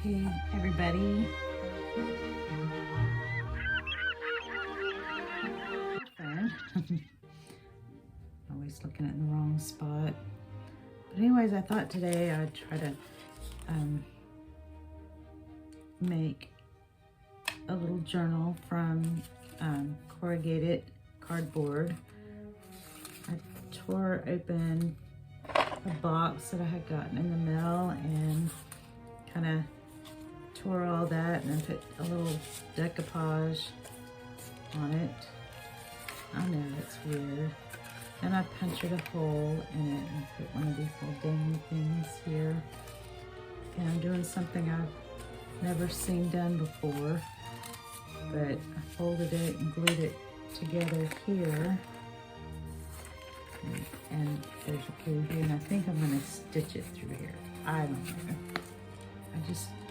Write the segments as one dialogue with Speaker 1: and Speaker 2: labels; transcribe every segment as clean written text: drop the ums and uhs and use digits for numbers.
Speaker 1: Hey everybody. Always looking at the wrong spot. But anyways, I thought today I'd try to make a little journal from corrugated cardboard. I tore open a box that I had gotten in the mail and kind of tore all that and then put a little decoupage on it. I know it's weird. And I punctured a hole in it and put one of these little dangly things here. And I'm doing something I've never seen done before, but I folded it and glued it together here. And there's a glue here, and I think I'm gonna stitch it through here. I don't know.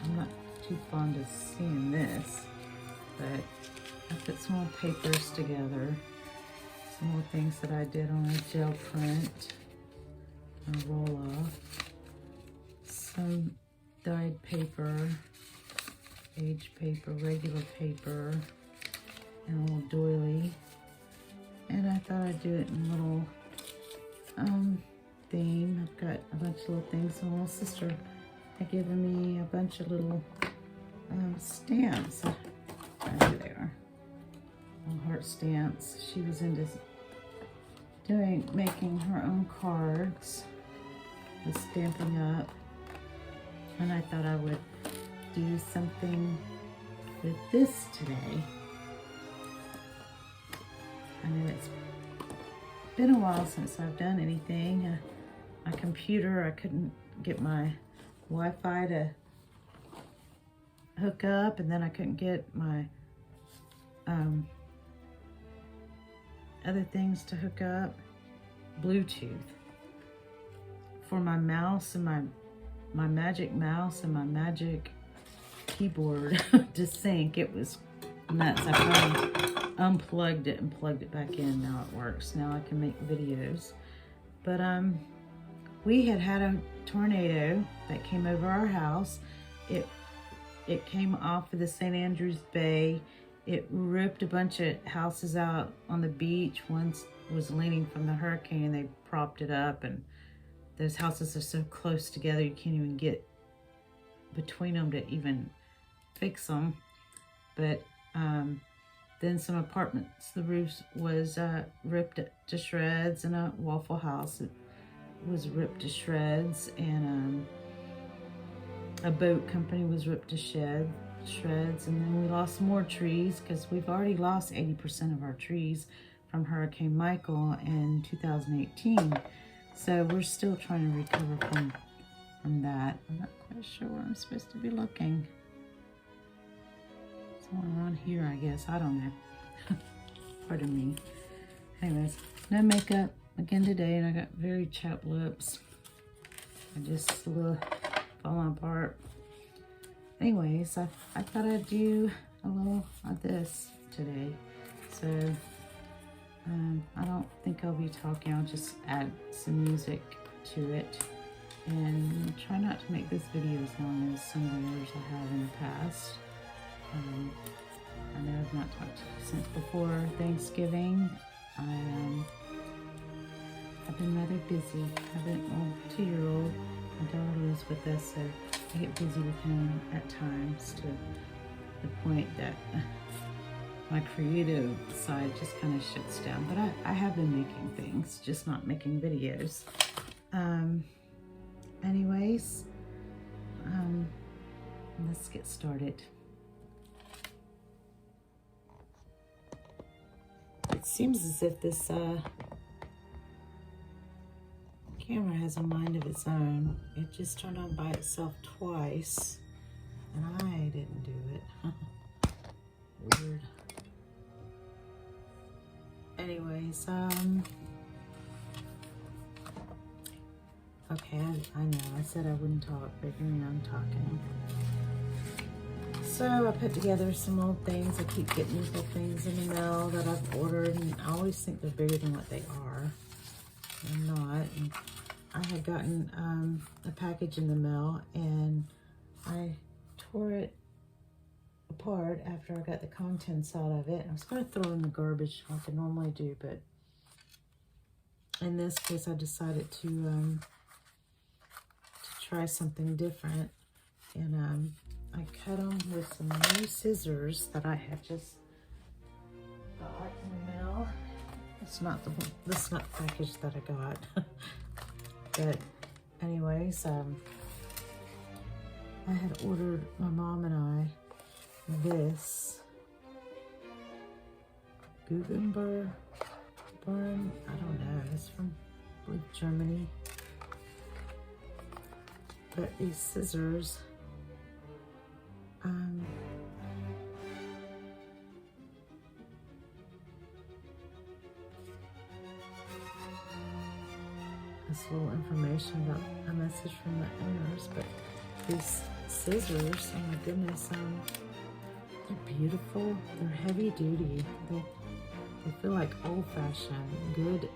Speaker 1: I'm not too fond of seeing this, but I put some more papers together. Some more things that I did on a gel print. A roll off. Some dyed paper, age paper, regular paper, and a little doily. And I thought I'd do it in a little theme. I've got a bunch of little things. My little sister had given me a bunch of little stamps. There they are. Little heart stamps. She was into making her own cards with Stampin' Up, and I thought I would do something with this today. I know it's been a while since I've done anything. My computer, I couldn't get my Wi-Fi to hook up, and then I couldn't get my other things to hook up. Bluetooth for my mouse and my magic mouse and my magic keyboard to sync. It was nuts. I finally unplugged it and plugged it back in. Now it works. Now I can make videos. But we had a tornado that came over our house. It came off of the St. Andrews Bay. It ripped a bunch of houses out on the beach. One was leaning from the hurricane. They propped it up, and those houses are so close together you can't even get between them to even fix them. But then some apartments, the roof was ripped to shreds, and a Waffle House was ripped to shreds, and a boat company was ripped to shreds, and then we lost more trees because we've already lost 80% of our trees from Hurricane Michael in 2018. So we're still trying to recover from that. I'm not quite sure where I'm supposed to be looking. Somewhere around here, I guess. I don't know. Pardon me. Anyways, no makeup again today, and I got very chapped lips. I just a little falling apart. Anyways, I thought I'd do a little of this today. So I don't think I'll be talking. I'll just add some music to it and try not to make this video as long as some of the others I have in the past. I know I've not talked since before Thanksgiving. I've been rather busy. I've been a 2-year-old. My daughter lives with us, so I get busy with him at times to the point that my creative side just kind of shuts down. But I have been making things, just not making videos. Anyways, let's get started. It seems as if this camera has a mind of its own. It just turned on by itself twice, and I didn't do it. Weird. Anyways, okay, I know, I said I wouldn't talk, but here I'm talking. So I put together some old things. I keep getting these little things in the mail that I've ordered, and I always think they're bigger than what they are. They're not. And I had gotten a package in the mail, and I apart after I got the contents out of it. I was going to throw it in the garbage like I normally do, but in this case I decided to try something different. And I cut them with some new scissors that I have just got in the mail. It's not the package that I got. But anyways, I had ordered, my mom and I, this Guggenberg, I don't know, it's from, I believe, Germany. But these scissors, this little information about a message from the owners, but these scissors, oh my goodness, they're beautiful. They're heavy duty. They feel like old-fashioned, good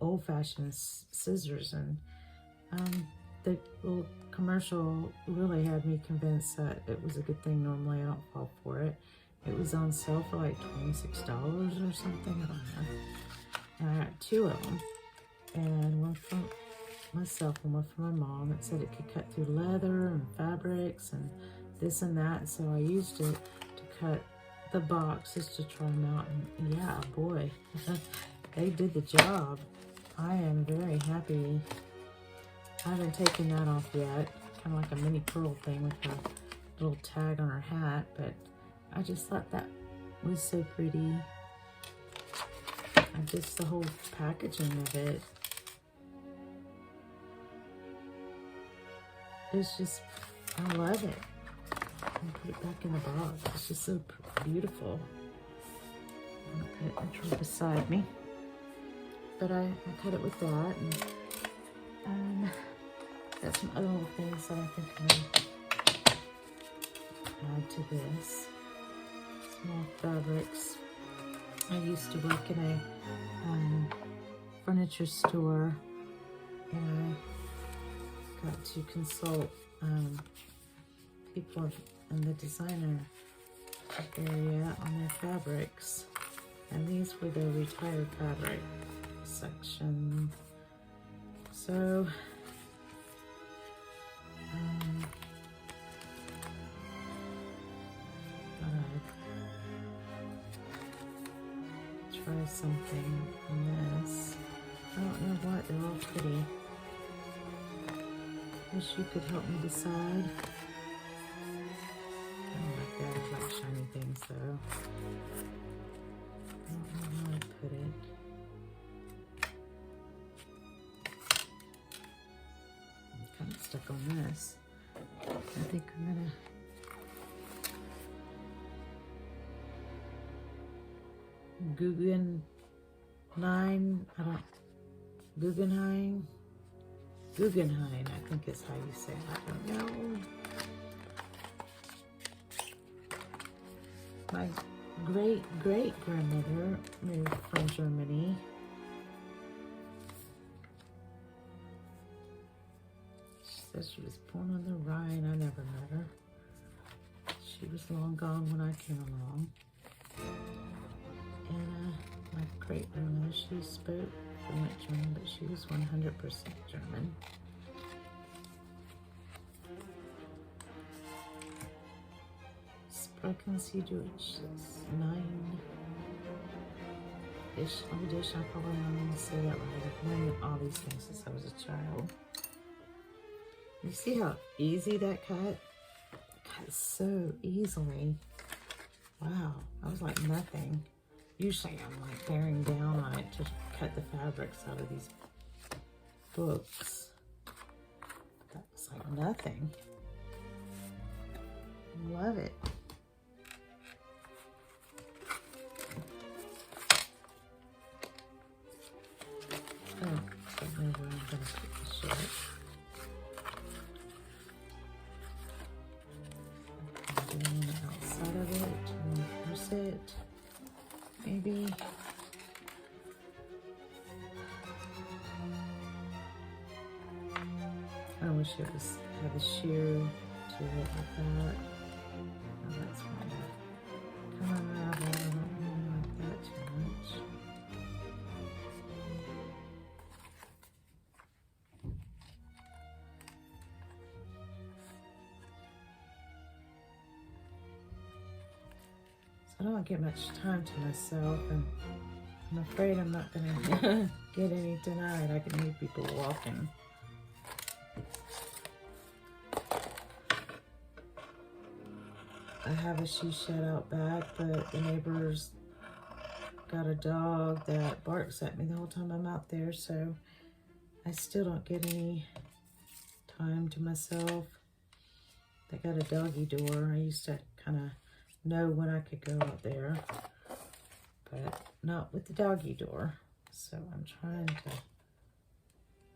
Speaker 1: old-fashioned scissors. And the little commercial really had me convinced that it was a good thing. Normally I don't fall for it. It was on sale for like $26 or something, I don't know. And I got 2 of them, and one for myself and one for my mom. It said it could cut through leather and fabrics and this and that, so I used it to cut the boxes to try them out, and yeah, boy, they did the job. I am very happy. I haven't taken that off yet, kind of like a mini pearl thing with her little tag on her hat, but I just thought that was so pretty. And just the whole packaging of it. It's just, I love it. And put it back in the box. It's just so beautiful. I'm gonna put it in the drawer beside me. But I cut it with that, and got some other little things that I think I'm gonna add to this. Small fabrics. I used to work in a furniture store, and I got to consult people in the designer area on their fabrics, and these were the retired fabric section. So try something from this. I don't know what, they're all pretty. Wish you could help me decide. I don't like that, I like shiny things though. I don't know how to put it. I'm kind of stuck on this. I think I'm gonna Guggenheim, I think is how you say it. I don't know. My great-great-grandmother moved from Germany. She says she was born on the Rhine. I never met her. She was long gone when I came along. And my great-grandmother, she spoke fluent German, but she was 100% German. Sprechen Sie Deutsch? Nein. Ich probably not going to say that right. I've learned all these things since I was a child. You see how easy that cut? It cut so easily. Wow, that was like nothing. Usually I'm like bearing down on it to cut the fabrics out of these books. That was like nothing. Love it. Oh, I don't know where I'm going to put the shirt. I'm doing the outside of it, reverse it. Maybe. I wish it had a sheer to it like that. Oh, that's fine. I don't like that too much. So I don't get much time to myself, and I'm afraid I'm not gonna get any tonight. I can hear people walking. I have a she shed out back, but the neighbors got a dog that barks at me the whole time I'm out there, so I still don't get any time to myself. They got a doggy door. I used to kind of know when I could go out there, but not with the doggy door. So I'm trying to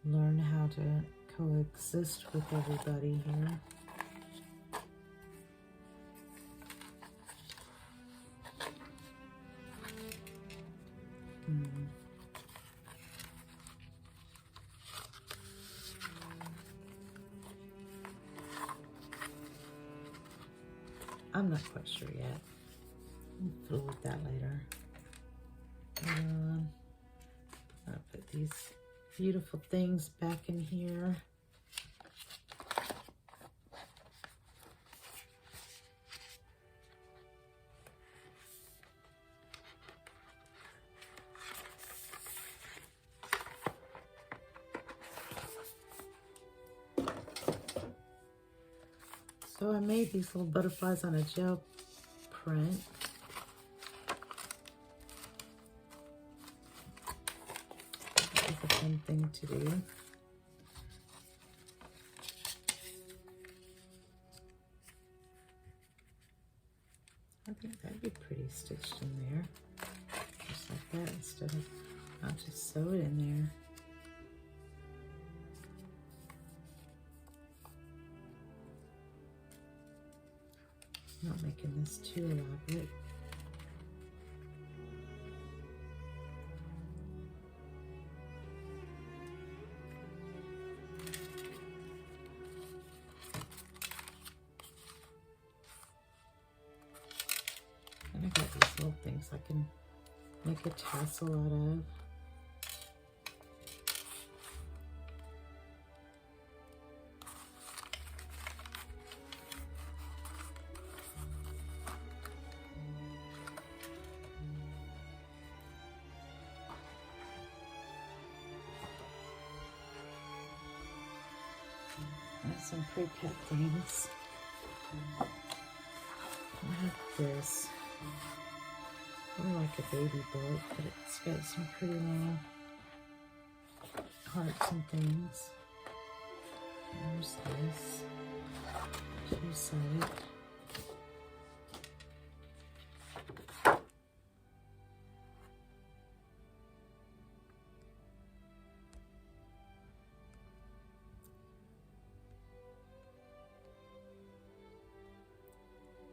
Speaker 1: learn how to coexist with everybody here. I'm not quite sure yet. We'll fiddle with that later. I'll put these beautiful things back in here. So I made these little butterflies on a gel print. It's a fun thing to do. I think that'd be pretty stitched in there. Just like that instead of, I'll just sew it in there. Not making this too elaborate. And I got these little things I can make a tassel out of. Some pre-cut things. I have this. More like a baby book, but it's got some pretty long hearts and things. There's this. Two-sided.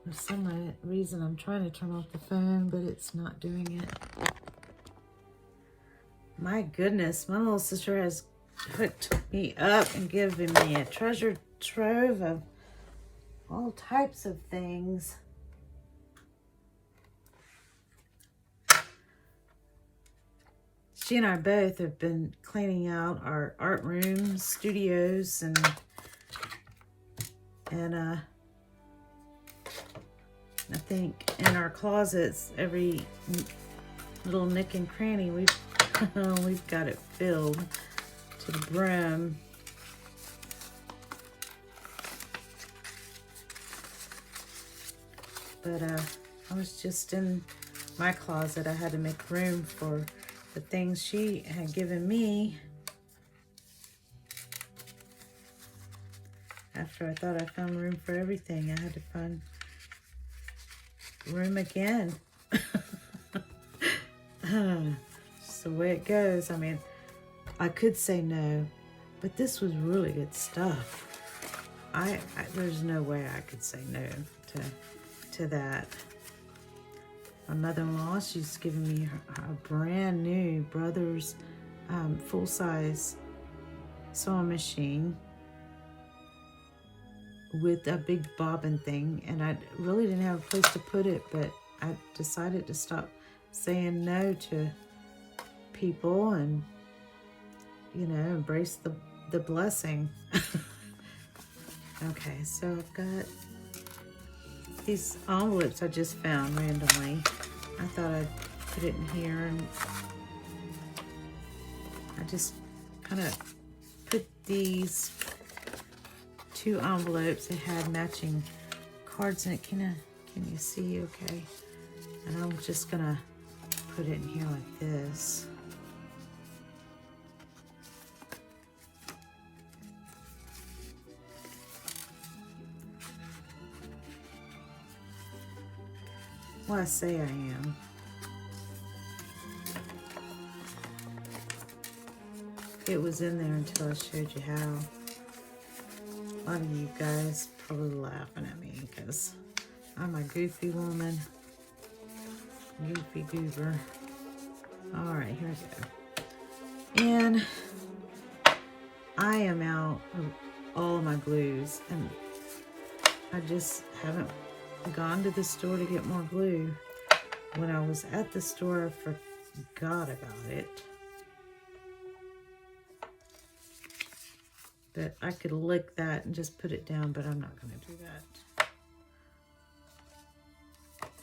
Speaker 1: For some reason, I'm trying to turn off the phone, but it's not doing it. My goodness, my little sister has hooked me up and given me a treasure trove of all types of things. She and I both have been cleaning out our art rooms, studios, and I think in our closets, every little nook and cranny, we've got it filled to the brim. But I was just in my closet. I had to make room for the things she had given me. After I thought I found room for everything, I had to find room again. Just the way it goes. I mean, I could say no, but this was really good stuff. There's no way I could say no to that. My mother-in-law, she's given me a brand new Brothers full-size sewing machine with a big bobbin thing, and I really didn't have a place to put it, but I decided to stop saying no to people and, you know, embrace the blessing. Okay, so I've got these envelopes I just found randomly. I thought I'd put it in here, and I just kind of put these 2 envelopes that had matching cards in it. Can you see? Okay. And I'm just gonna put it in here like this. Well, I say I am. It was in there until I showed you how. A lot of you guys probably laughing at me because I'm a goofy woman. Goofy goober. Alright, here we go. And I am out of all of my glues, and I just haven't gone to the store to get more glue. When I was at the store, I forgot about it. But I could lick that and just put it down, but I'm not going to do that.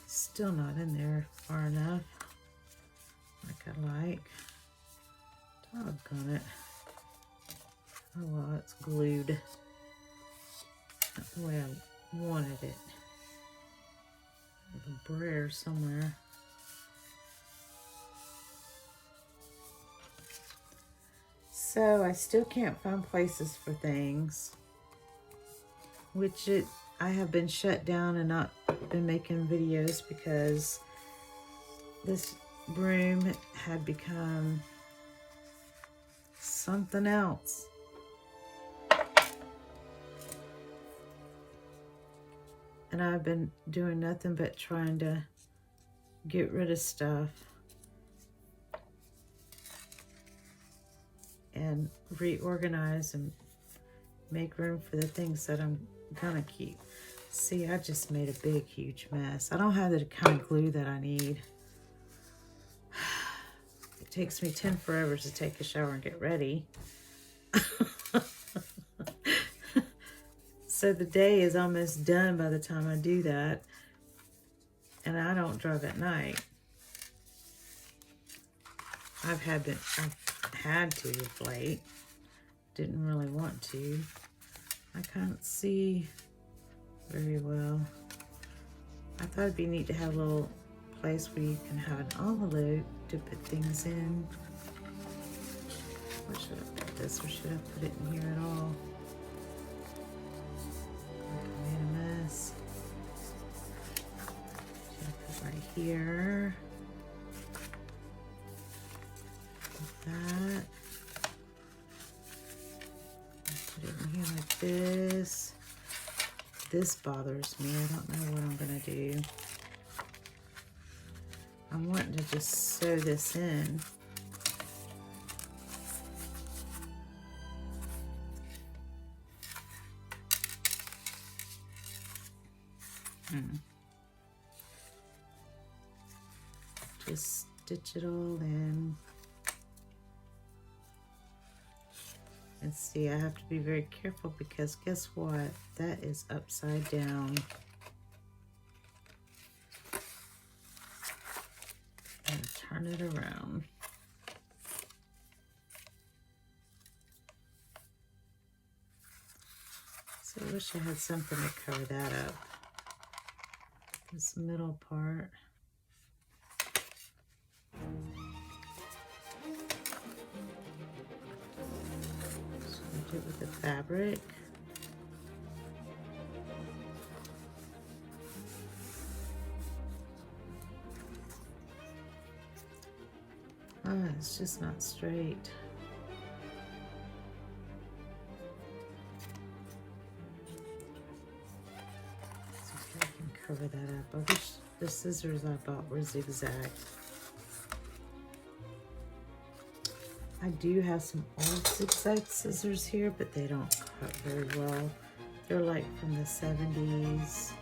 Speaker 1: Still not in there far enough, like I like. Doggone it. Oh well, it's glued. Not the way I wanted it. With a brayer somewhere. So I still can't find places for things, which I have been shut down and not been making videos because this broom had become something else. And I've been doing nothing but trying to get rid of stuff and reorganize and make room for the things that I'm gonna keep. See, I just made a big, huge mess. I don't have the kind of glue that I need. It takes me 10 forever to take a shower and get ready. So the day is almost done by the time I do that. And I don't drive at night. I've had to of late. Didn't really want to. I can't see very well. I thought it'd be neat to have a little place where you can have an envelope to put things in. Where should I put this, or should I put it in here at all? I made a mess. Should I put right here? That. Put it in here like this. This bothers me. I don't know what I'm gonna do. I'm wanting to just sew this in. Just stitch it all in. And see, I have to be very careful because guess what? That is upside down. And turn it around. So I wish I had something to cover that up. This middle part. It with the fabric. Oh, it's just not straight. So I can cover that up. I wish the scissors I bought were zigzag. I do have some old zigzag scissors here, but they don't cut very well. They're like from the 70s.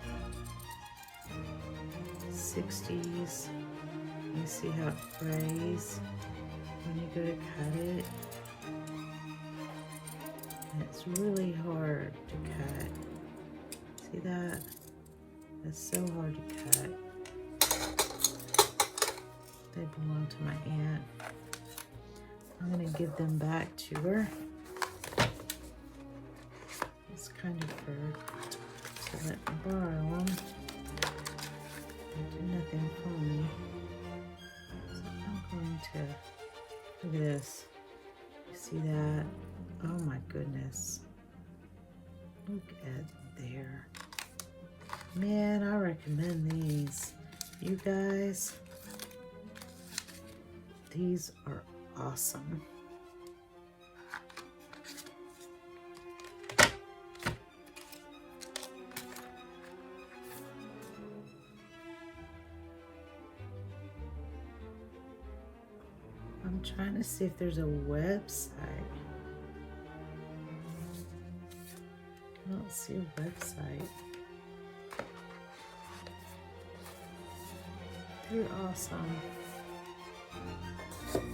Speaker 1: 60s. You see how it frays when you go to cut it. And it's really hard to cut. See that? It's so hard to cut. They belong to my aunt. I'm gonna give them back to her. It's kind of her to let me borrow them. They do nothing for me. So I'm going to, look at this. You see that? Oh my goodness. Look at there. Man, I recommend these. You guys, these are awesome. I'm trying to see if there's a website. I don't see a website. They're awesome. Okay.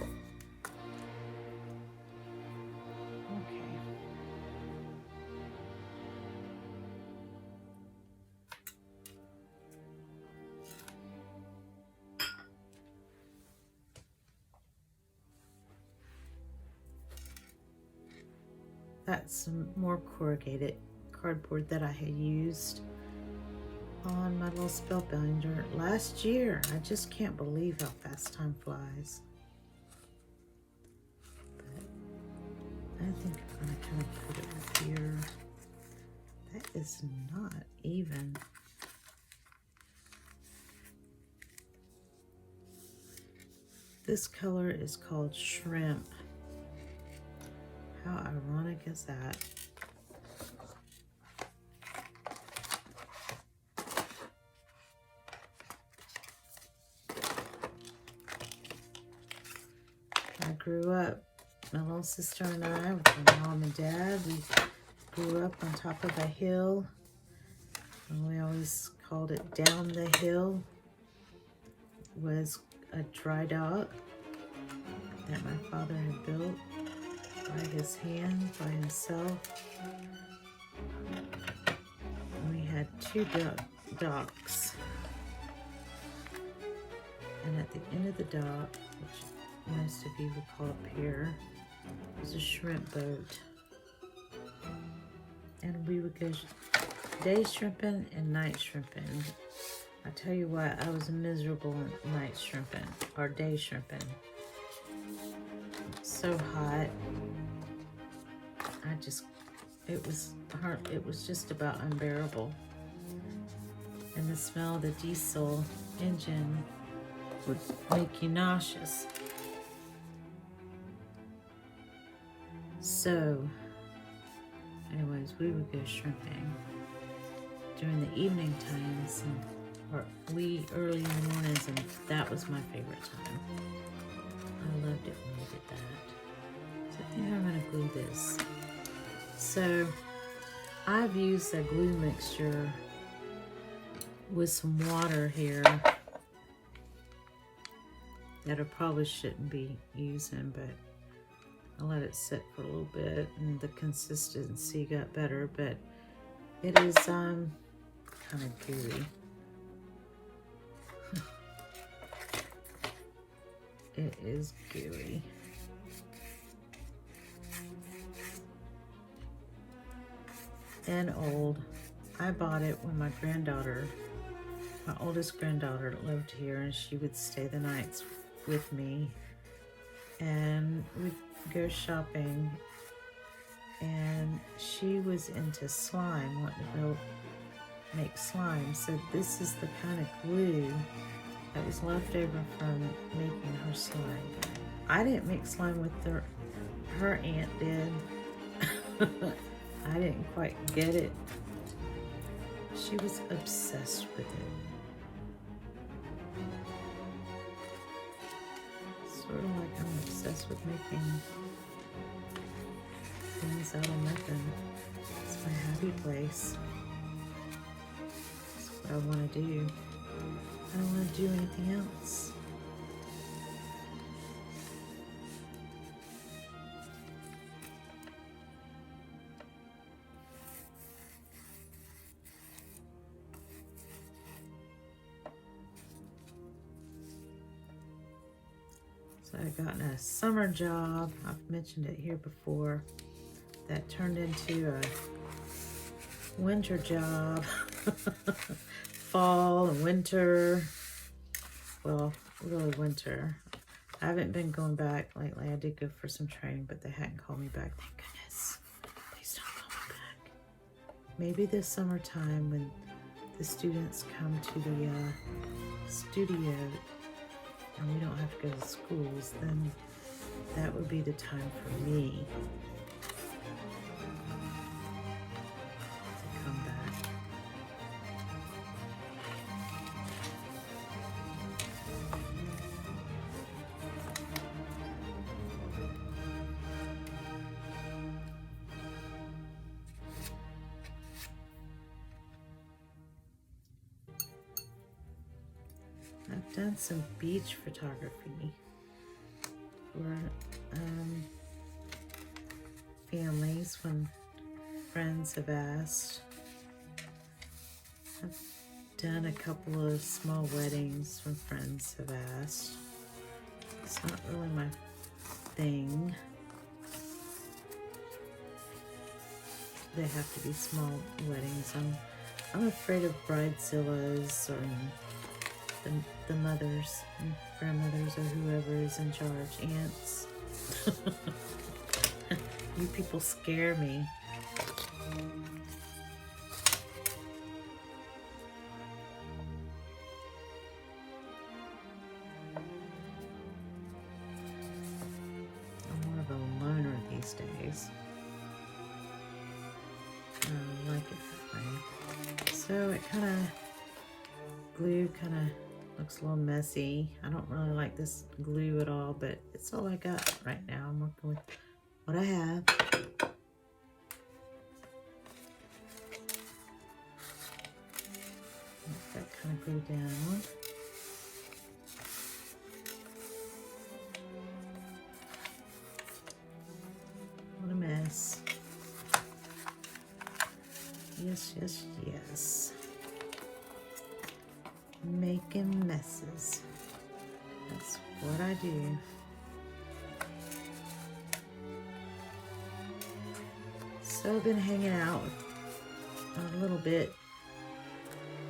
Speaker 1: That's some more corrugated cardboard that I had used on my little spellbinder last year. I just can't believe how fast time flies. But I think I'm gonna kind of put it up here. That is not even. This color is called Shrimp. How ironic is that? I grew up, my little sister and I, with my mom and dad, we grew up on top of a hill. And we always called it Down the Hill. It was a dry dock that my father had built by his hand, by himself. And we had two docks. And at the end of the dock, which most of you would call a pier, was a shrimp boat. And we would go day shrimping and night shrimping. I tell you what, I was miserable night shrimping, or day shrimping. So hot. It was hard, it was just about unbearable. And the smell of the diesel engine would make you nauseous. So, anyways, we would go shrimping during the evening times, or early in the mornings, and that was my favorite time. I loved it when we did that. So I think I'm gonna glue this. So I've used a glue mixture with some water here that I probably shouldn't be using, but I let it sit for a little bit and the consistency got better, but it is kind of gooey. It is gooey. And old. I bought it when my oldest granddaughter lived here, and she would stay the nights with me, and we'd go shopping, and she was into slime, wanting to go make slime. So this is the kind of glue that was left over from making her slime. I didn't make slime with her aunt did. I didn't quite get it. She was obsessed with it. Sort of like I'm obsessed with making things out of nothing. It's my happy place. It's what I want to do. I don't want to do anything else. So I got a summer job. I've mentioned it here before. That turned into a winter job. Fall and winter. Well, really winter. I haven't been going back lately. I did go for some training, but they hadn't called me back. Thank goodness. Please don't call me back. Maybe this summertime when the students come to the studio and we don't have to go to schools, then that would be the time for me to come back. I've done some beach photography for families when friends have asked. I've done a couple of small weddings when friends have asked. It's not really my thing. They have to be small weddings. I'm afraid of bridezillas or the mothers and grandmothers or whoever is in charge, aunts. You people scare me. I'm more of a loner these days. I don't like it that way. So it kind of, glue kind of looks a little messy. I don't really like this glue at all, but it's all I got right now. I'm working with what I have. Let that kind of glue down. What a mess. Yes, yes, yes. Making messes. That's what I do. So I've been hanging out with a little bit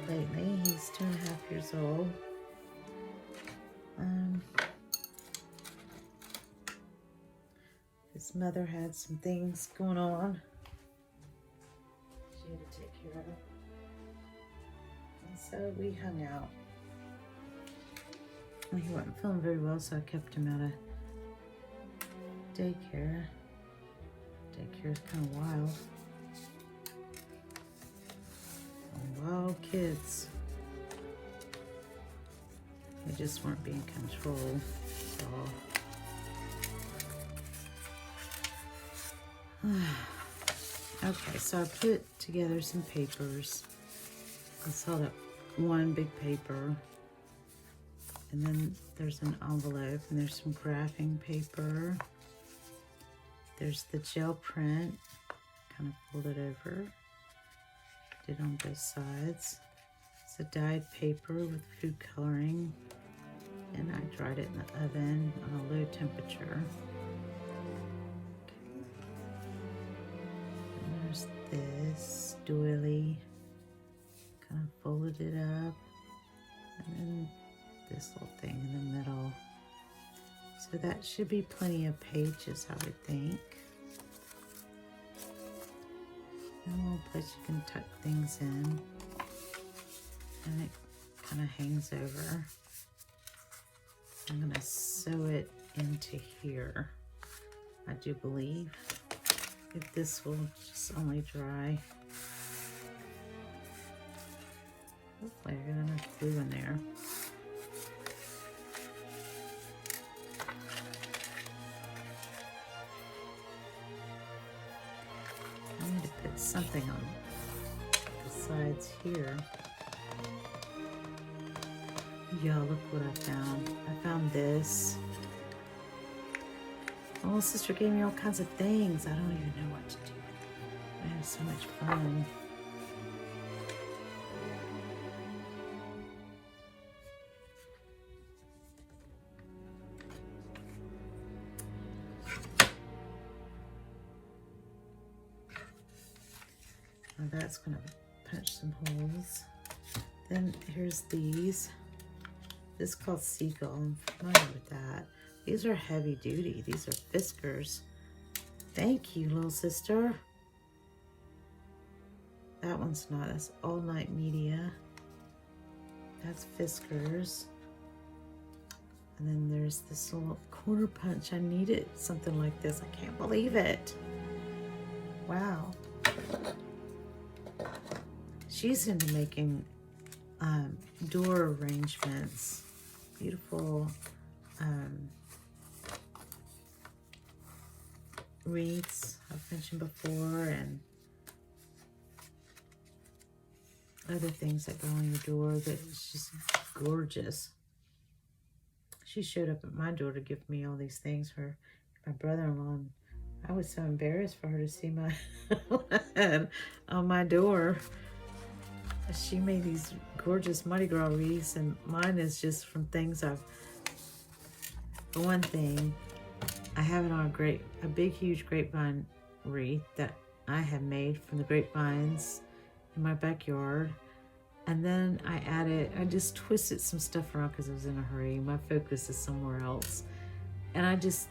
Speaker 1: lately. He's 2.5 years old. His mother had some things going on she had to take care of. So we hung out. He wasn't feeling very well, so I kept him out of daycare. Daycare is kind of wild. Wild kids. They just weren't being controlled at all. Okay, so I put together some papers. I saw that one big paper, and then there's an envelope, and there's some graphing paper. There's the gel print, kind of fold it over, did on both sides. It's a dyed paper with food coloring, and I dried it in the oven on a low temperature. And there's this doily. Kind of folded it up, and then this little thing in the middle. So that should be plenty of pages, I would think. And a little place you can tuck things in, and it kind of hangs over. I'm gonna sew it into here, I do believe, if this will just only dry. Hopefully I got enough glue in there. I need to put something on the sides here. Yeah, look what I found. I found this. Oh, sister gave me all kinds of things. I don't even know what to do with them. I had so much fun. Now that's gonna punch some holes. Then here's these. This is called Seagull. I'm familiar with that. These are heavy duty. These are Fiskars. Thank you, little sister. That one's not. That's All Night Media. That's Fiskars. And then there's this little corner punch. I needed something like this. I can't believe it. Wow. She's into making door arrangements. Beautiful wreaths I've mentioned before, and other things that go on your door that is just gorgeous. She showed up at my door to give me all these things for my brother-in-law. I was so embarrassed for her to see my head on my door. She made these gorgeous Mardi Gras wreaths, and mine is just from things I've... For one thing, I have it on a big, huge grapevine wreath that I have made from the grapevines in my backyard. And then I just twisted some stuff around because I was in a hurry. My focus is somewhere else. And I just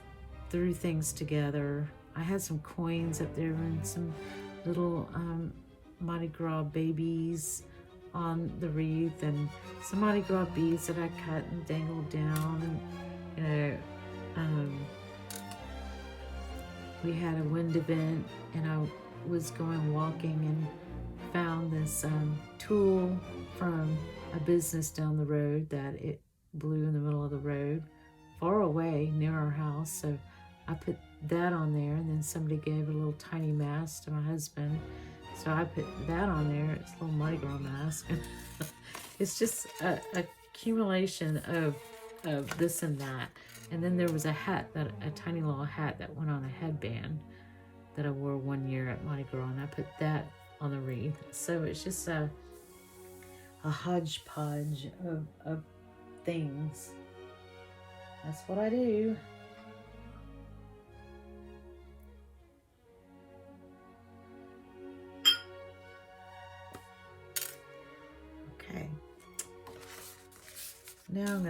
Speaker 1: threw things together. I had some coins up there and some little Mardi Gras babies on the wreath, and some Mardi Gras beads that I cut and dangled down. And, we had a wind event, and I was going walking and found this tool from a business down the road that it blew in the middle of the road, far away near our house. So I put that on there, and then somebody gave a little tiny mask to my husband. So I put that on there. It's a little Mardi Gras mask. It's just a accumulation of this and that. And then there was a hat, a tiny little hat that went on a headband that I wore one year at Mardi Gras, and I put that on the wreath. So it's just a hodgepodge of things. That's what I do. Okay. Now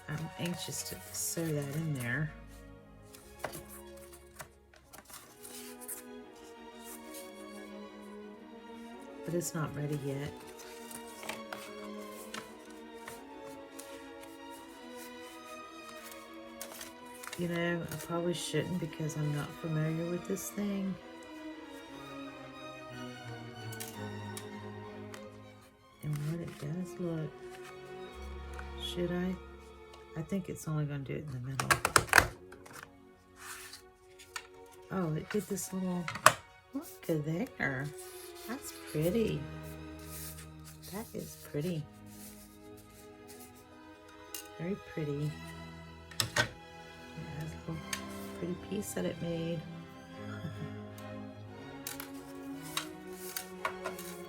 Speaker 1: I'm anxious to sew that in there. But it's not ready yet. You know, I probably shouldn't because I'm not familiar with this thing. And what it does look. Should I? I think it's only going to do it in the middle. Oh, it did this little, look at there. That's pretty. That is pretty. Very pretty. It has a little pretty piece that it made.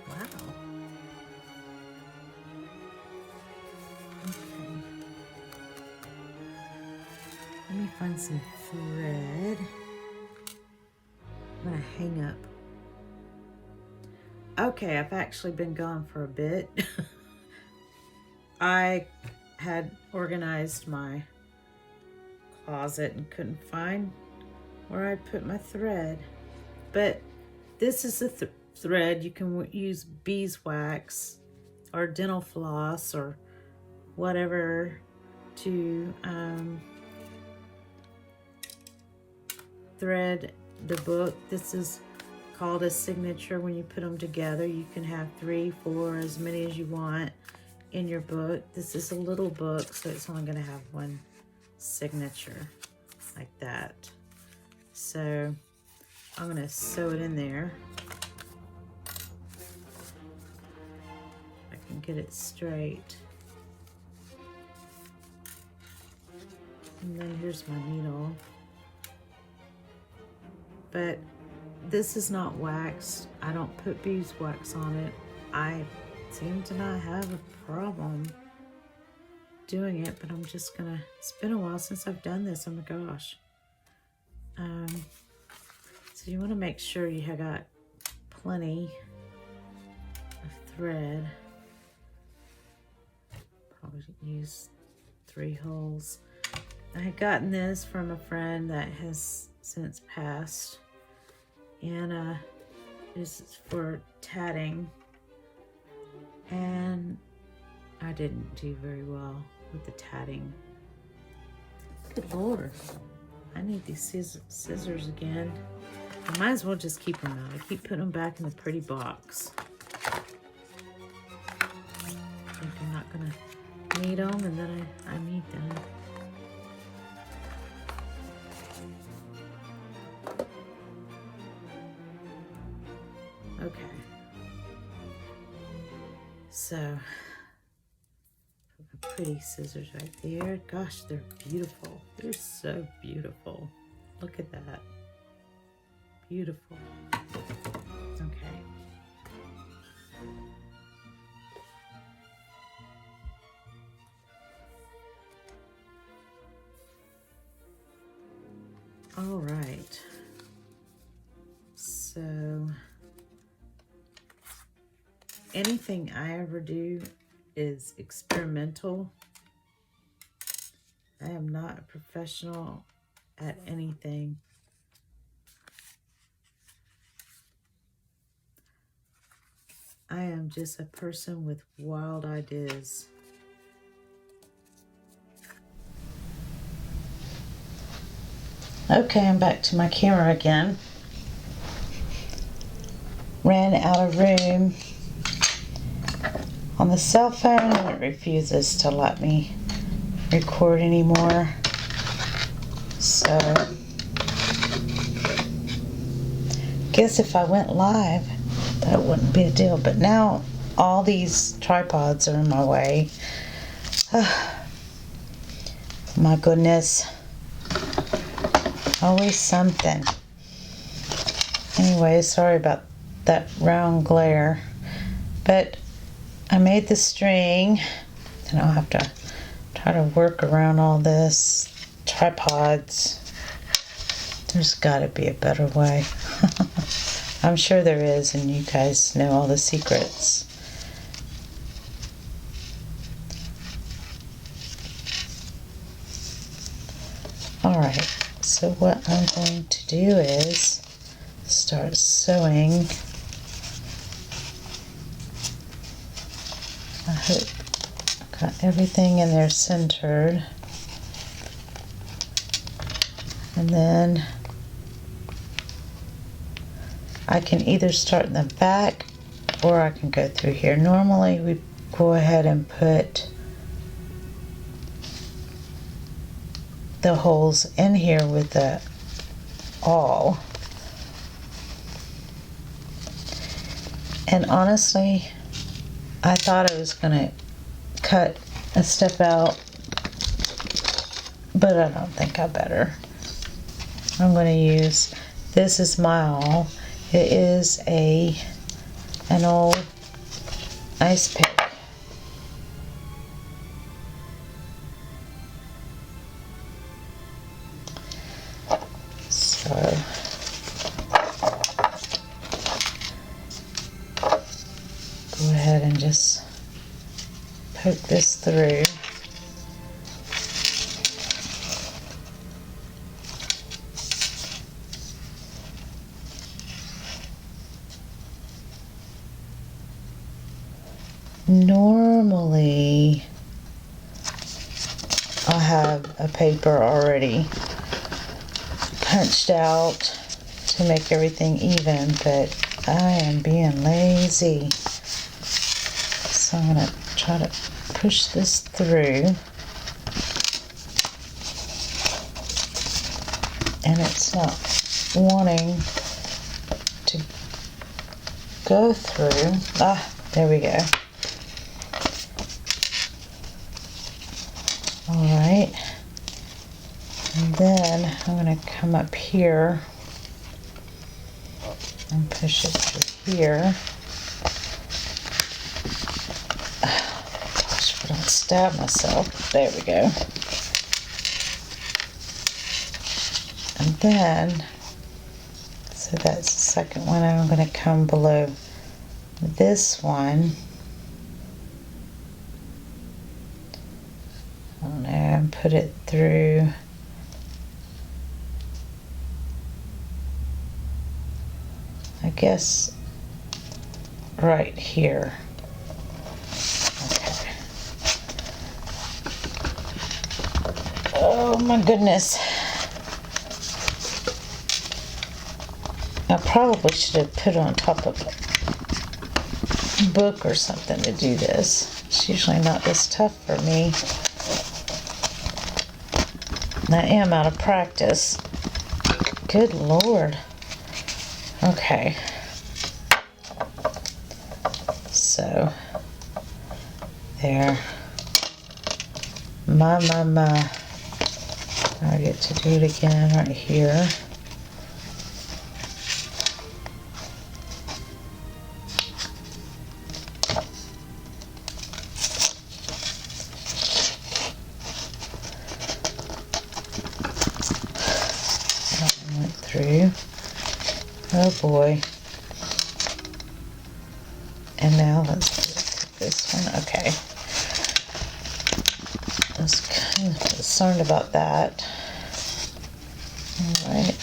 Speaker 1: Wow. Okay. Let me find some thread. I'm gonna hang up. Okay, I've actually been gone for a bit. I had organized my closet and couldn't find where I put my thread. But this is the thread. You can use beeswax or dental floss or whatever to thread the book. This is called a signature. When you put them together, you can have 3, 4, as many as you want in your book. This is a little book, so it's only going to have one signature like that. So I'm going to sew it in there. I can and get it straight. And then here's my needle. But this is not waxed. I don't put beeswax on it. I seem to not have a problem doing it, but I'm just gonna, it's been a while since I've done this. Oh my gosh. So you want to make sure you have got plenty of thread. Probably use 3 holes. I had gotten this from a friend that has since passed, and this is for tatting, and I didn't do very well with the tatting. Good Lord, I need these scissors again. I might as well just keep them out. I keep putting them back in the pretty box. I think I'm not gonna need them, and then I need them. Okay. So, pretty scissors right there. Gosh, they're beautiful. They're so beautiful. Look at that. Beautiful. Okay. All right. So, anything I ever do is experimental. I am not a professional at anything. I am just a person with wild ideas. Okay, I'm back to my camera again. Ran out of room on the cell phone, and it refuses to let me record anymore. So, guess if I went live, that wouldn't be a deal. But now all these tripods are in my way. My goodness. Always something. Anyway, sorry about that round glare. But I made the string, and I'll have to try to work around all this. Tripods. There's got to be a better way. I'm sure there is, and you guys know all the secrets. Alright, so what I'm going to do is start sewing. I hope I've got everything in there centered. And then I can either start in the back or I can go through here. Normally we go ahead and put the holes in here with the awl. And honestly, I thought I was going to cut a step out, but I don't think I better. I'm going to use, this is my awl. It is an old ice pick. So go ahead and just poke this through. Normally, I have a paper already punched out to make everything even, but I am being lazy. So I'm going to try to push this through. And it's not wanting to go through. Ah, there we go. All right. And then I'm going to come up here and push it through here. Gosh, if I don't stab myself. There we go. And then, so that's the second one. I'm going to come below this one. I don't know, and put it through. I guess right here. Okay. Oh my goodness. I probably should have put it on top of a book or something to do this. It's usually not this tough for me. And I am out of practice. Good Lord. Okay. So, there. My. I get to do it again right here. Through. Oh boy. And now let's do this one. Okay. I was kind of concerned about that. All right.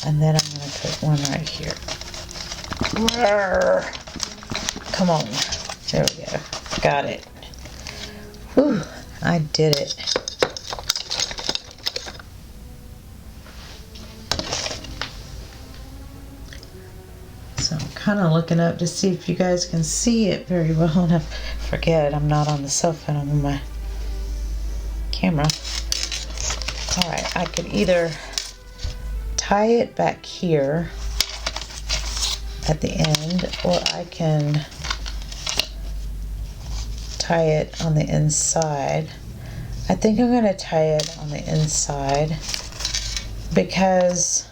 Speaker 1: And then I'm going to put one right here. Rawr. Come on. There we go. Got it. Whew. I did it. So I'm kind of looking up to see if you guys can see it very well. And I forget, I'm not on the cell phone, I'm on my camera. All right, I could either tie it back here at the end, or I can tie it on the inside. I think I'm going to tie it on the inside because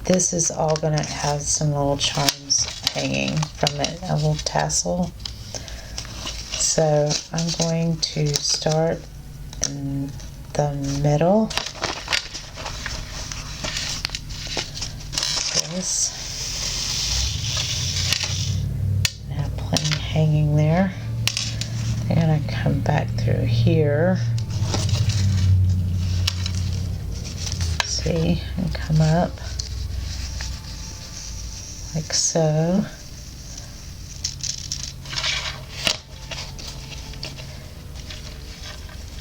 Speaker 1: this is all going to have some little charms hanging from it, a little tassel. So I'm going to start in the middle. This. And have plain hanging there. I'm going to come back through here. See, and come up like so.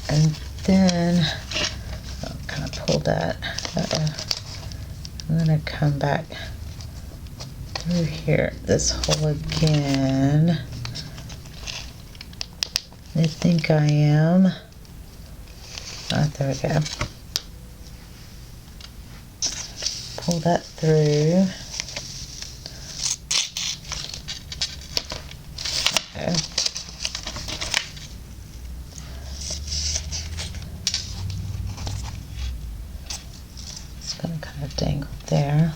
Speaker 1: And then I'll kind of pull that. I'm going to come back through here, this hole again. I think I am. Oh, there we go. Pull that through. Okay. It's going to kind of dangle there.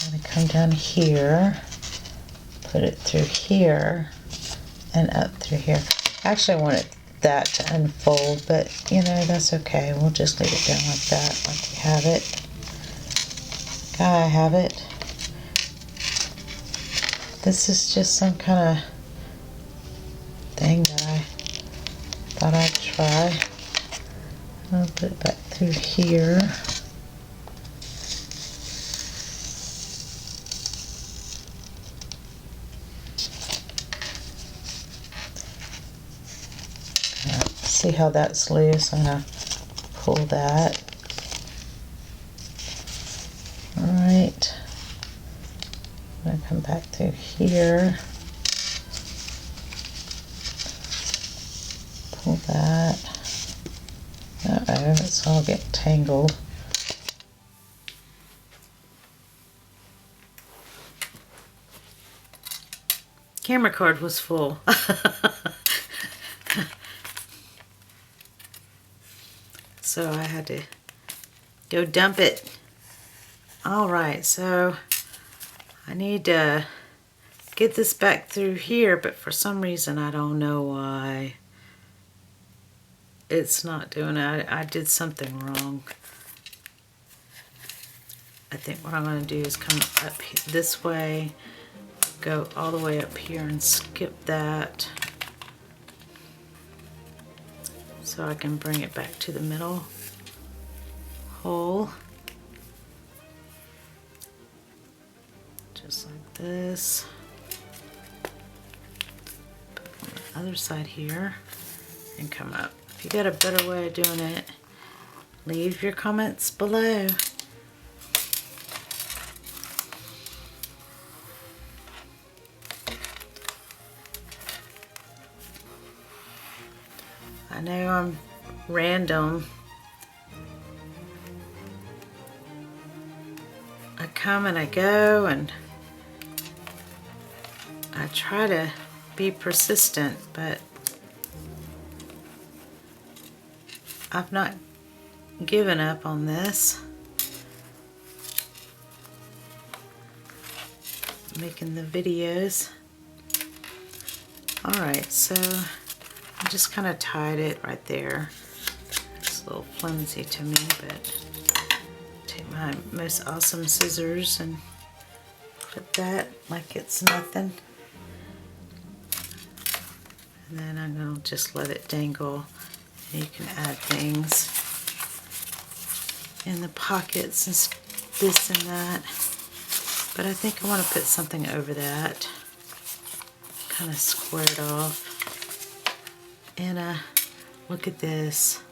Speaker 1: I'm going to come down here, put it through here, and up through here. Actually, I wanted that to unfold, but you know, that's okay. We'll just leave it down like that, like we have it. I have it. This is just some kind of thing that I thought I'd try. I'll put it back through here. See how that's loose? I'm going to pull that. Alright. I'm going to come back through here. Pull that. Uh-oh, it's all get tangled. Camera card was full. so I had to go dump it. All right, so I need to get this back through here, but for some reason I don't know why it's not doing it. I did something wrong. I think what I'm going to do is come up this way, go all the way up here and skip that so I can bring it back to the middle hole. Just like this. Put on the other side here and come up. If you got a better way of doing it, leave your comments below. I know I'm random. I come and I go, and I try to be persistent, but I've not given up on this. Making the videos. Alright, so I just kind of tied it right there. It's a little flimsy to me, but take my most awesome scissors and put that like it's nothing. And then I'm going to just let it dangle. And you can add things in the pockets and this and that. But I think I want to put something over that. Kind of square it off. And look at this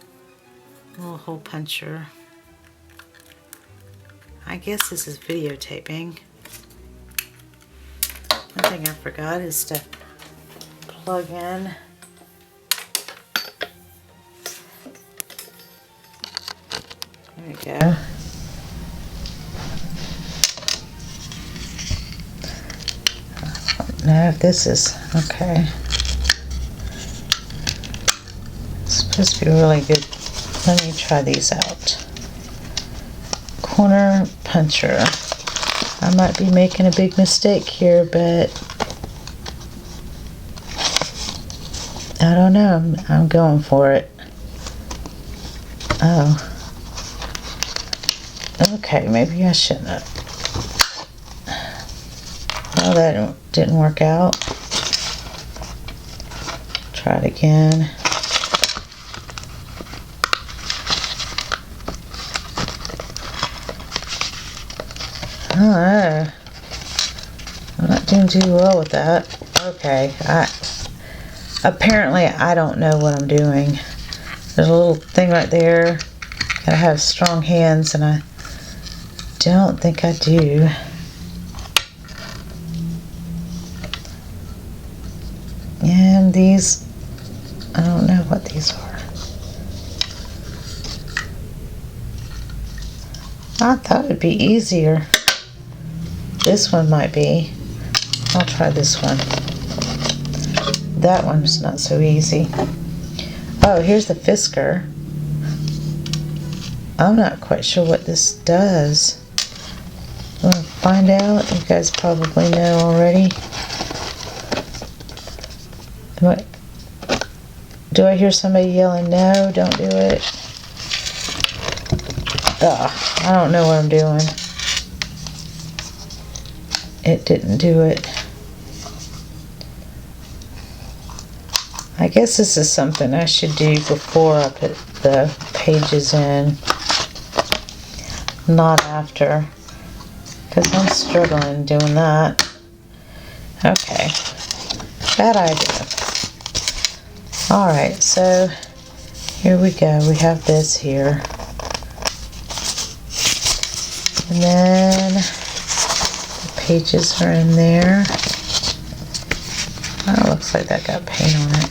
Speaker 1: little hole puncher. I guess this is videotaping. One thing I forgot is to plug in there we go. I don't know if this is okay. It's supposed to be really good. Let me try these out. Corner puncher. I might be making a big mistake here, but I don't know. I'm going for it. Oh. Okay, maybe I shouldn't have. Well, that didn't work out. Try it again. Oh, I'm not doing too well with that. Okay, apparently I don't know what I'm doing. There's a little thing right there. Gotta have strong hands, and I don't think I do. And these, I don't know what these are. I thought it'd be easier. This one might be. I'll try this one. That one's not so easy. Oh, here's the Fisker. I'm not quite sure what this does. Want to find out? You guys probably know already. Do I hear somebody yelling, no, don't do it? Ugh, I don't know what I'm doing. It didn't do it. I guess this is something I should do before I put the pages in, not after, because I'm struggling doing that. Okay, bad idea. Alright, so here we go. We have this here. And then the pages are in there. Oh, looks like that got paint on it.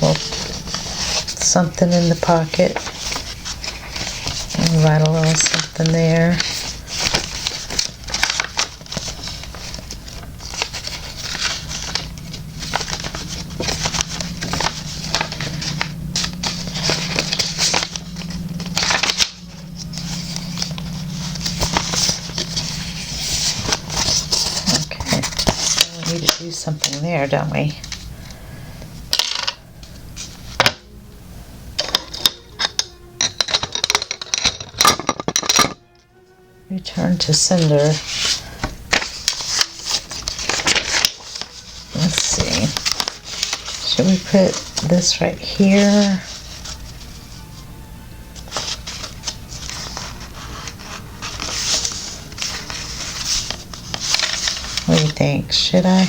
Speaker 1: Well, something in the pocket. And write a little something there. need to do something there, don't we? Return to sender. Let's see. Should we put this right here? What do you think? Should I?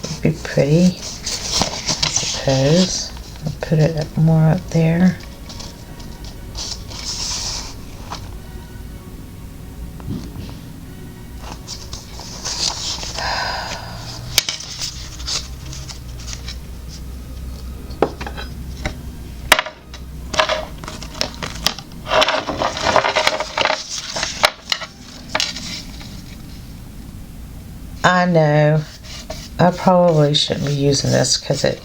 Speaker 1: Would be pretty, I suppose. I'll put it more up there. I know I probably shouldn't be using this because it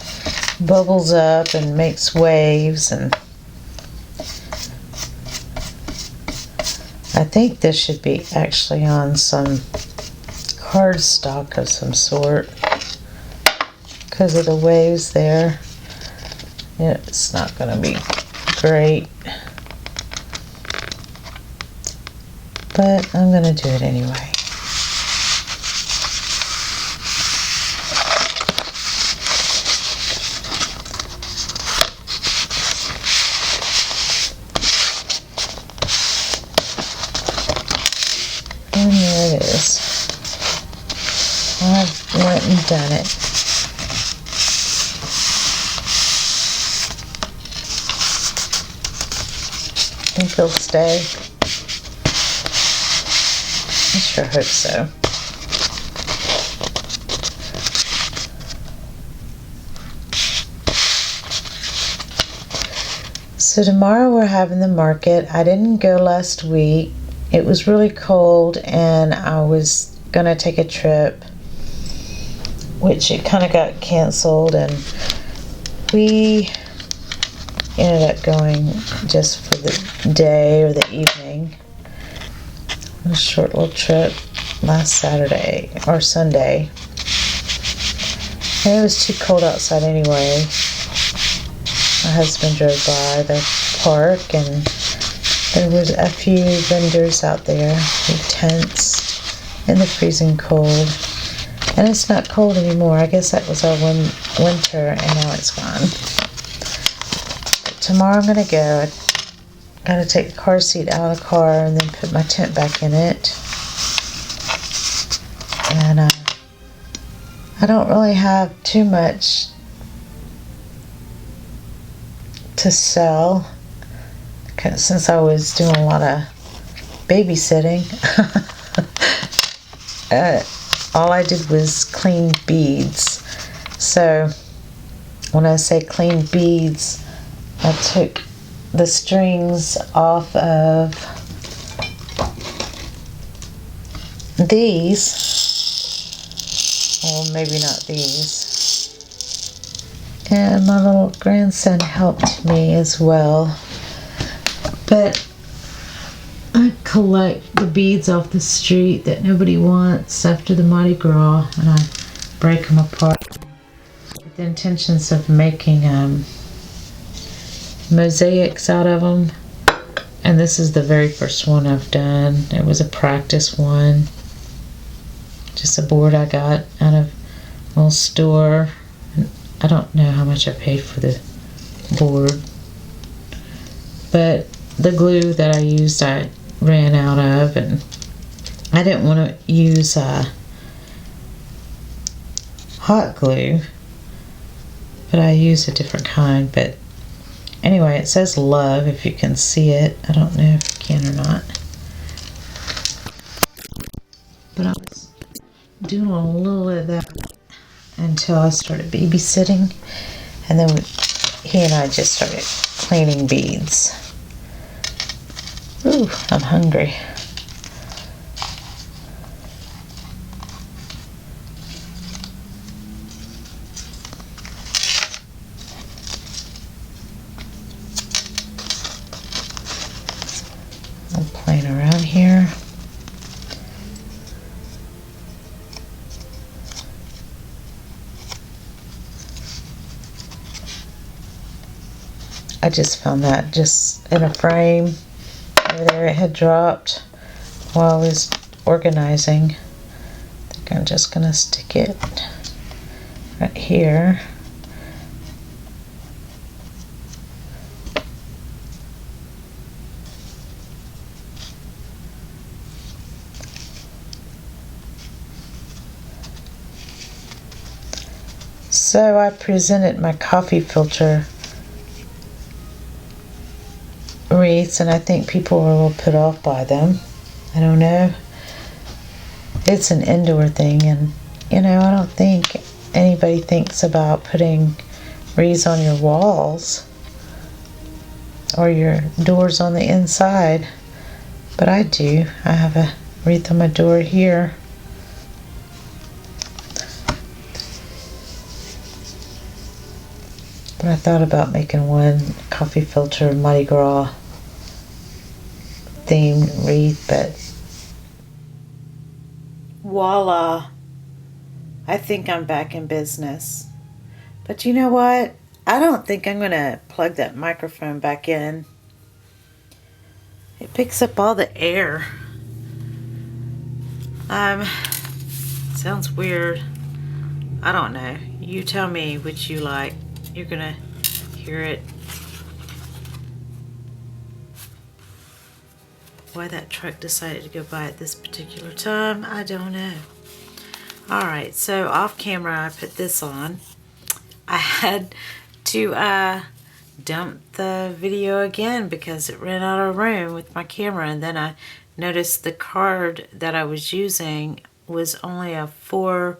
Speaker 1: bubbles up and makes waves, and I think this should be actually on some cardstock of some sort because of the waves there. It's not going to be great, but I'm going to do it anyway. And there it is. I went and done it. Think he'll stay? I sure hope so. So tomorrow we're having the market. I didn't go last week. It was really cold and I was gonna take a trip, which it kind of got canceled, and we ended up going just for the day or the evening. A short little trip last Saturday or Sunday. And it was too cold outside anyway. My husband drove by the park and there was a few vendors out there with tents in the freezing cold. And it's not cold anymore. I guess that was our winter and now it's gone. But tomorrow I'm going to go. I got to take the car seat out of the car and then put my tent back in it. And I don't really have too much to sell. Since I was doing a lot of babysitting, all I did was clean beads. So when I say clean beads, I took the strings off of these, or maybe not these, and my little grandson helped me as well. But I collect the beads off the street that nobody wants after the Mardi Gras, and I break them apart with the intentions of making mosaics out of them. And this is the very first one I've done. It was a practice one. Just a board I got out of a little store. I don't know how much I paid for the board, but the glue that I used I ran out of, and I didn't want to use hot glue, but I used a different kind. But anyway, it says love, if you can see it. I don't know if you can or not, but I was doing a little of that until I started babysitting, and then he and I just started cleaning beads. Ooh, I'm hungry. I'm playing around here. just found that just in a frame over there. It had dropped while I was organizing. I think I'm just gonna stick it right here. So I presented my coffee filter wreaths, and I think people are a little put off by them. I don't know. It's an indoor thing, and you know, I don't think anybody thinks about putting wreaths on your walls or your doors on the inside, but I do. I have a wreath on my door here. But I thought about making one coffee filter Mardi Gras themed wreath, but voila, I think I'm back in business. But you know what? I don't think I'm going to plug that microphone back in. It picks up all the air. Sounds weird. I don't know. You tell me which you like. You're gonna hear it. Why that truck decided to go by at this particular time, I don't know. Alright, so off camera I put this on. I had to dump the video again because it ran out of room with my camera, and then I noticed the card that I was using was only a 4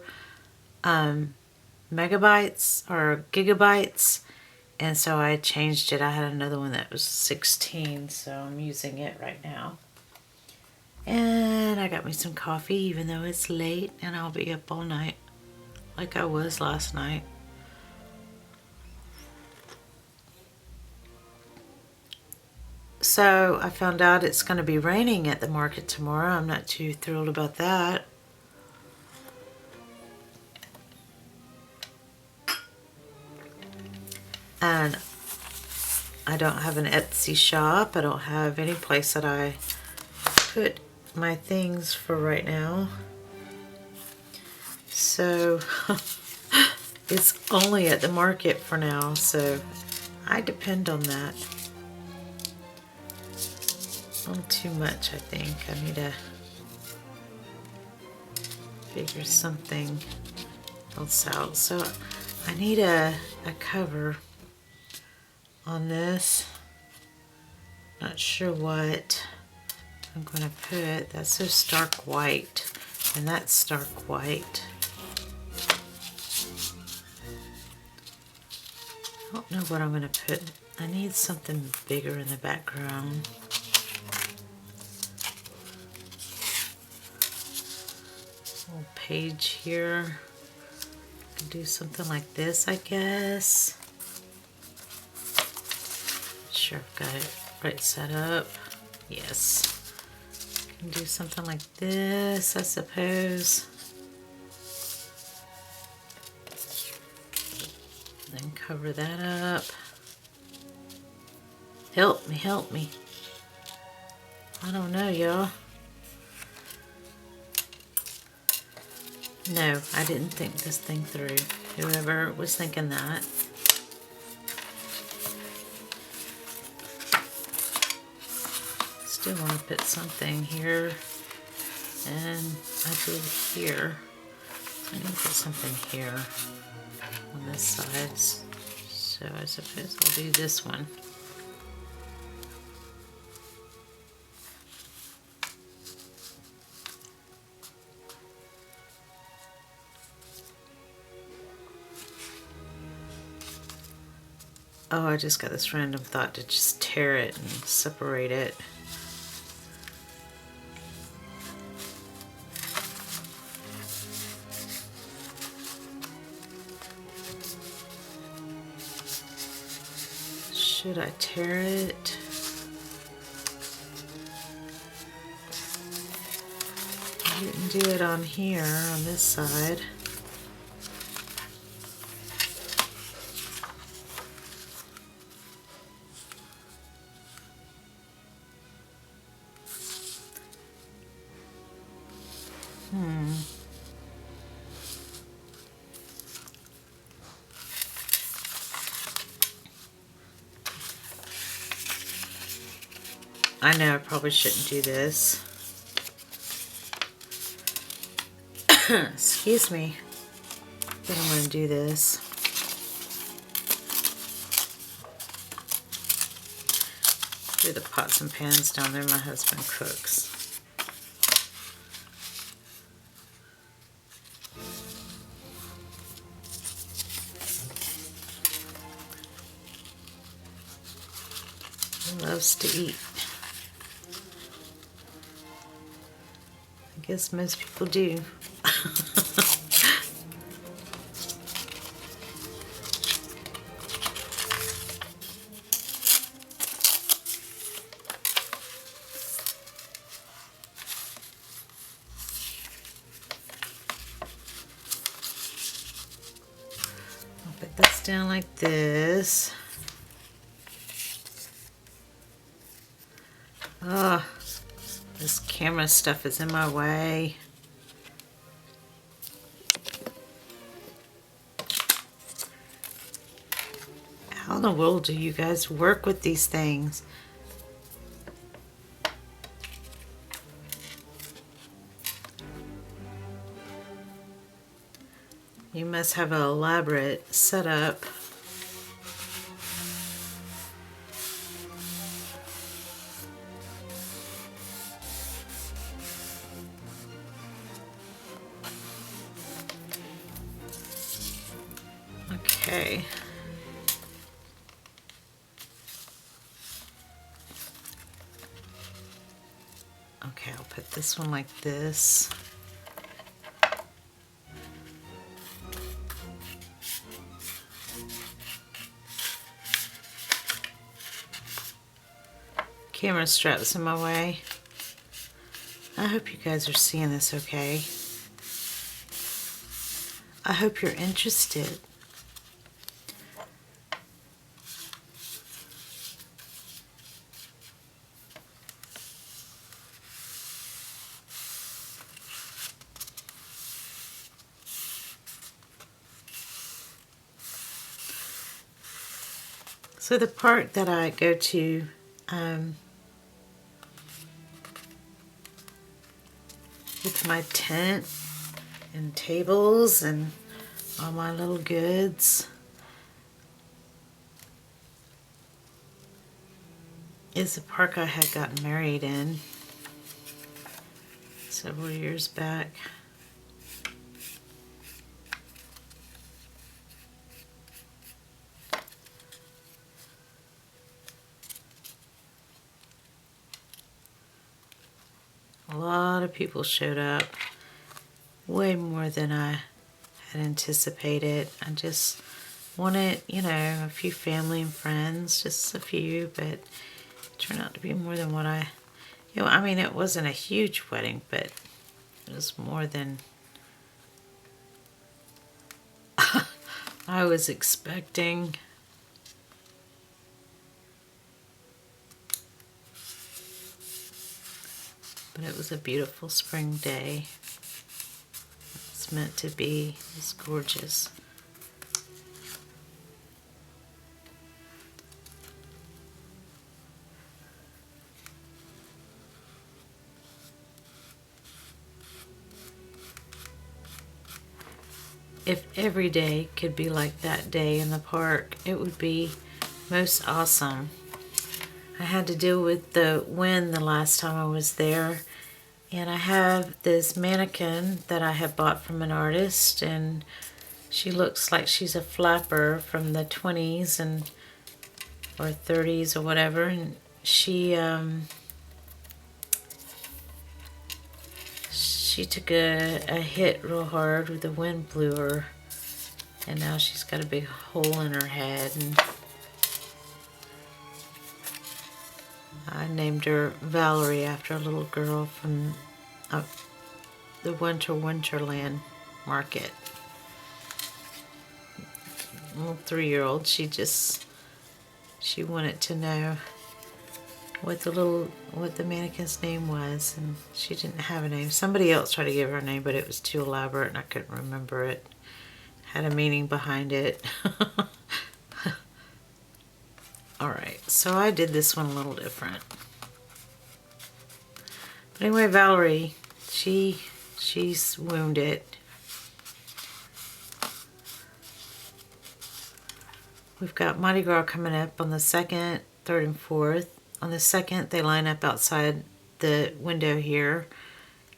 Speaker 1: megabytes or gigabytes, and so I changed it. I had another one that was 16, so I'm using it right now. And I got me some coffee even though it's late, and I'll be up all night like I was last night. So I found out it's going to be raining at the market tomorrow. I'm not too thrilled about that. And I don't have an Etsy shop. I don't have any place that I put my things for right now. So it's only at the market for now, so I depend on that. A little too much, I think. I need to figure something else out. So I need a cover on this. Not sure what I'm going to put. That's so stark white, and that's stark white. I don't know what I'm going to put. I need something bigger in the background. Little page here. I can do something like this, I guess. Sure I've got it right set up. Yes. Can do something like this, I suppose. Then cover that up. Help me, help me. I don't know, y'all. No, I didn't think this thing through. Whoever was thinking that. Still want to put something here, and I did here. I need to put something here on this side, so I suppose I'll do this one. Oh, I just got this random thought to just tear it and separate it. Should I tear it? I didn't do it on here, on this side. I know I probably shouldn't do this. Excuse me. But I'm going to do this. Do the pots and pans down there my husband cooks. He loves to eat. I guess most people do. Put this down like this. Oh, this camera stuff is in my way. How in the world do you guys work with these things? You must have an elaborate setup. Okay. Okay, I'll put this one like this. Camera straps in my way. I hope you guys are seeing this okay. I hope you're interested. So the park that I go to, with my tent and tables and all my little goods, is the park I had gotten married in several years back. A lot of people showed up, way more than I had anticipated. I just wanted, you know, a few family and friends, just a few, but it turned out to be more than what I, you know, I mean, it wasn't a huge wedding, but it was more than I was expecting. But it was a beautiful spring day. It's meant to be. It's gorgeous. If every day could be like that day in the park, it would be most awesome. I had to deal with the wind the last time I was there, and I have this mannequin that I have bought from an artist, and she looks like she's a flapper from the 20s and or 30s or whatever, and she took a hit real hard with the wind blew her, and now she's got a big hole in her head, and I named her Valerie after a little girl from the Wonderland market. A little 3-year-old, she wanted to know what the mannequin's name was, and she didn't have a name. Somebody else tried to give her a name, but it was too elaborate and I couldn't remember it. Had a meaning behind it. Alright, so I did this one a little different. Anyway, Valerie, she's wounded. We've got Mardi Gras coming up on the 2nd, 3rd, and 4th. On the 2nd, they line up outside the window here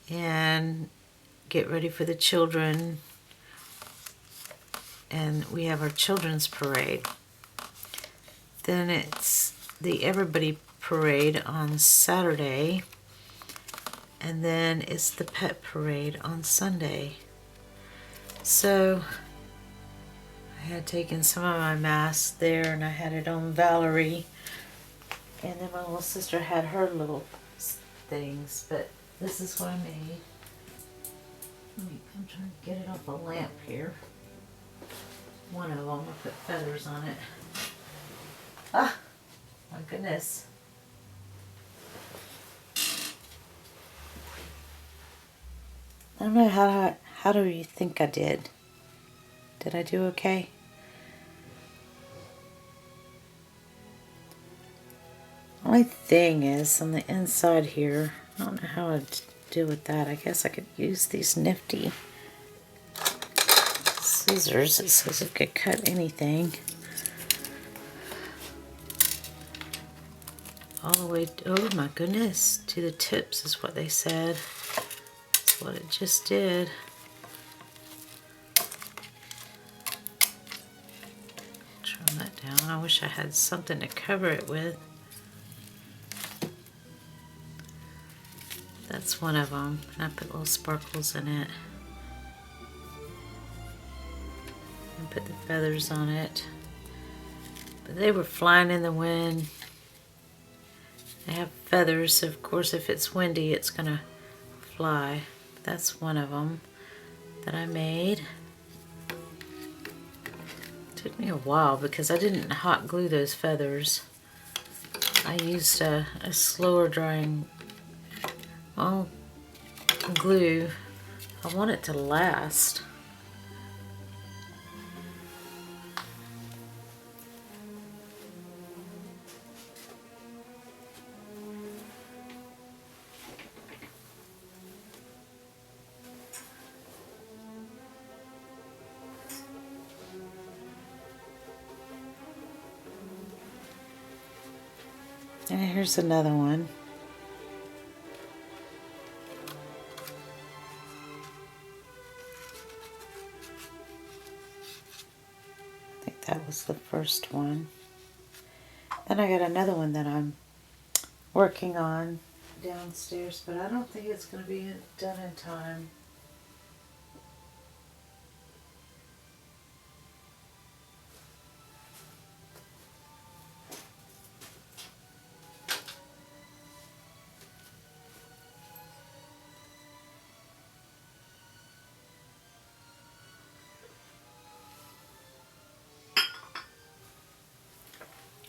Speaker 1: and get ready for the children. And we have our children's parade. Then it's the Everybody Parade on Saturday. And then it's the Pet Parade on Sunday. So I had taken some of my masks there and I had it on Valerie. And then my little sister had her little things, but this is what I made. I'm trying to get it off a lamp here. One of them, I put feathers on it. Ah, my goodness. I don't know, how do you think I did? Did I do okay? Only thing is, on the inside here, I don't know how I'd deal with that. I guess I could use these nifty scissors. It says it could cut anything. All the way, oh my goodness, to the tips is what they said. That's what it just did. Trim that down. I wish I had something to cover it with. That's one of them. And I put little sparkles in it. And put the feathers on it. But they were flying in the wind. They have feathers, so of course if it's windy it's gonna fly. That's one of them that I made. Took me a while because I didn't hot glue those feathers. I used a slower drying glue. I want it to last. And here's another one. I think that was the first one. Then I got another one that I'm working on downstairs, but I don't think it's going to be done in time.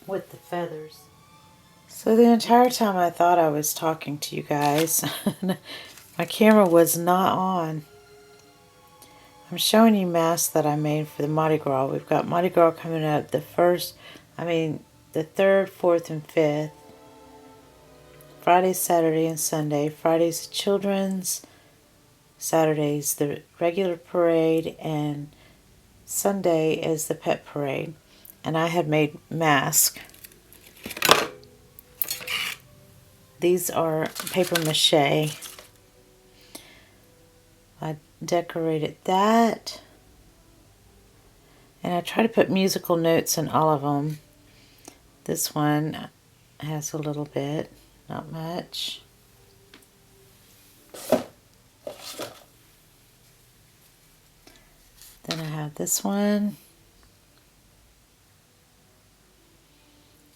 Speaker 1: With the feathers. So the entire time I thought I was talking to you guys, my camera was not on. I'm showing you masks that I made for the Mardi Gras. We've got Mardi Gras coming up the 3rd, 4th, and 5th. Friday, Saturday, and Sunday. Friday's the children's, Saturday's the regular parade, and Sunday is the pet parade. And I had made masks. These are paper mache. I decorated that. And I try to put musical notes in all of them. This one has a little bit, not much. Then I have this one.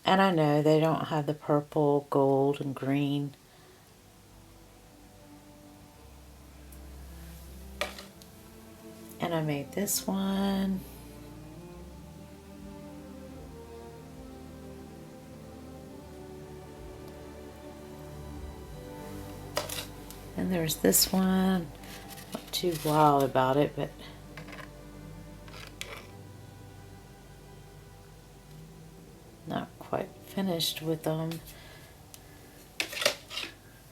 Speaker 1: And I know they don't have the purple, gold, and green. And I made this one. And there's this one. Not too wild about it, but not quite finished with them.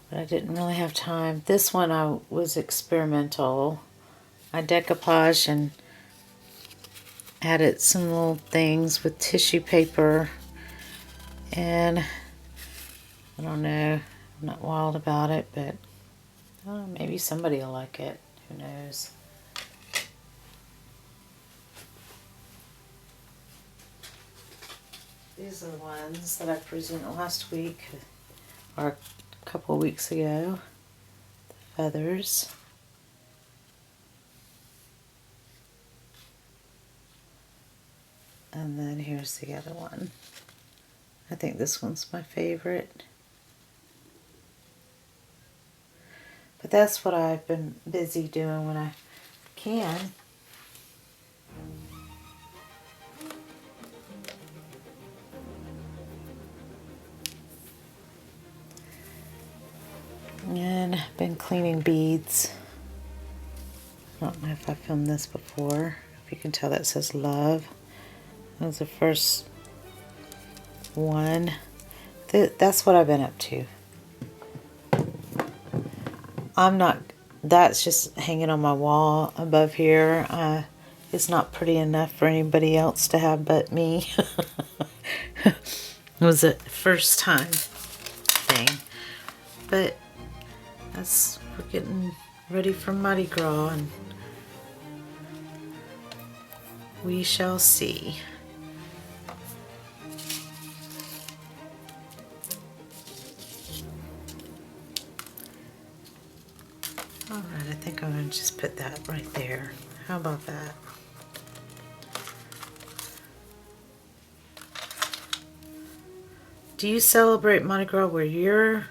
Speaker 1: but I didn't really have time. This one was experimental. I decoupage and added some little things with tissue paper, and I don't know, I'm not wild about it, but maybe somebody will like it. Who knows? These are the ones that I presented last week, or a couple of weeks ago. The feathers. And then here's the other one. I think this one's my favorite. But that's what I've been busy doing when I can. And I've been cleaning beads. I don't know if I filmed this before. If you can tell, that says love. That was the first one. That's what I've been up to. That's just hanging on my wall above here. It's not pretty enough for anybody else to have but me. It was a first time thing. But we're getting ready for Mardi Gras, and we shall see. Alright, I think I'm going to just put that right there. How about that? Do you celebrate Mardi Gras where you're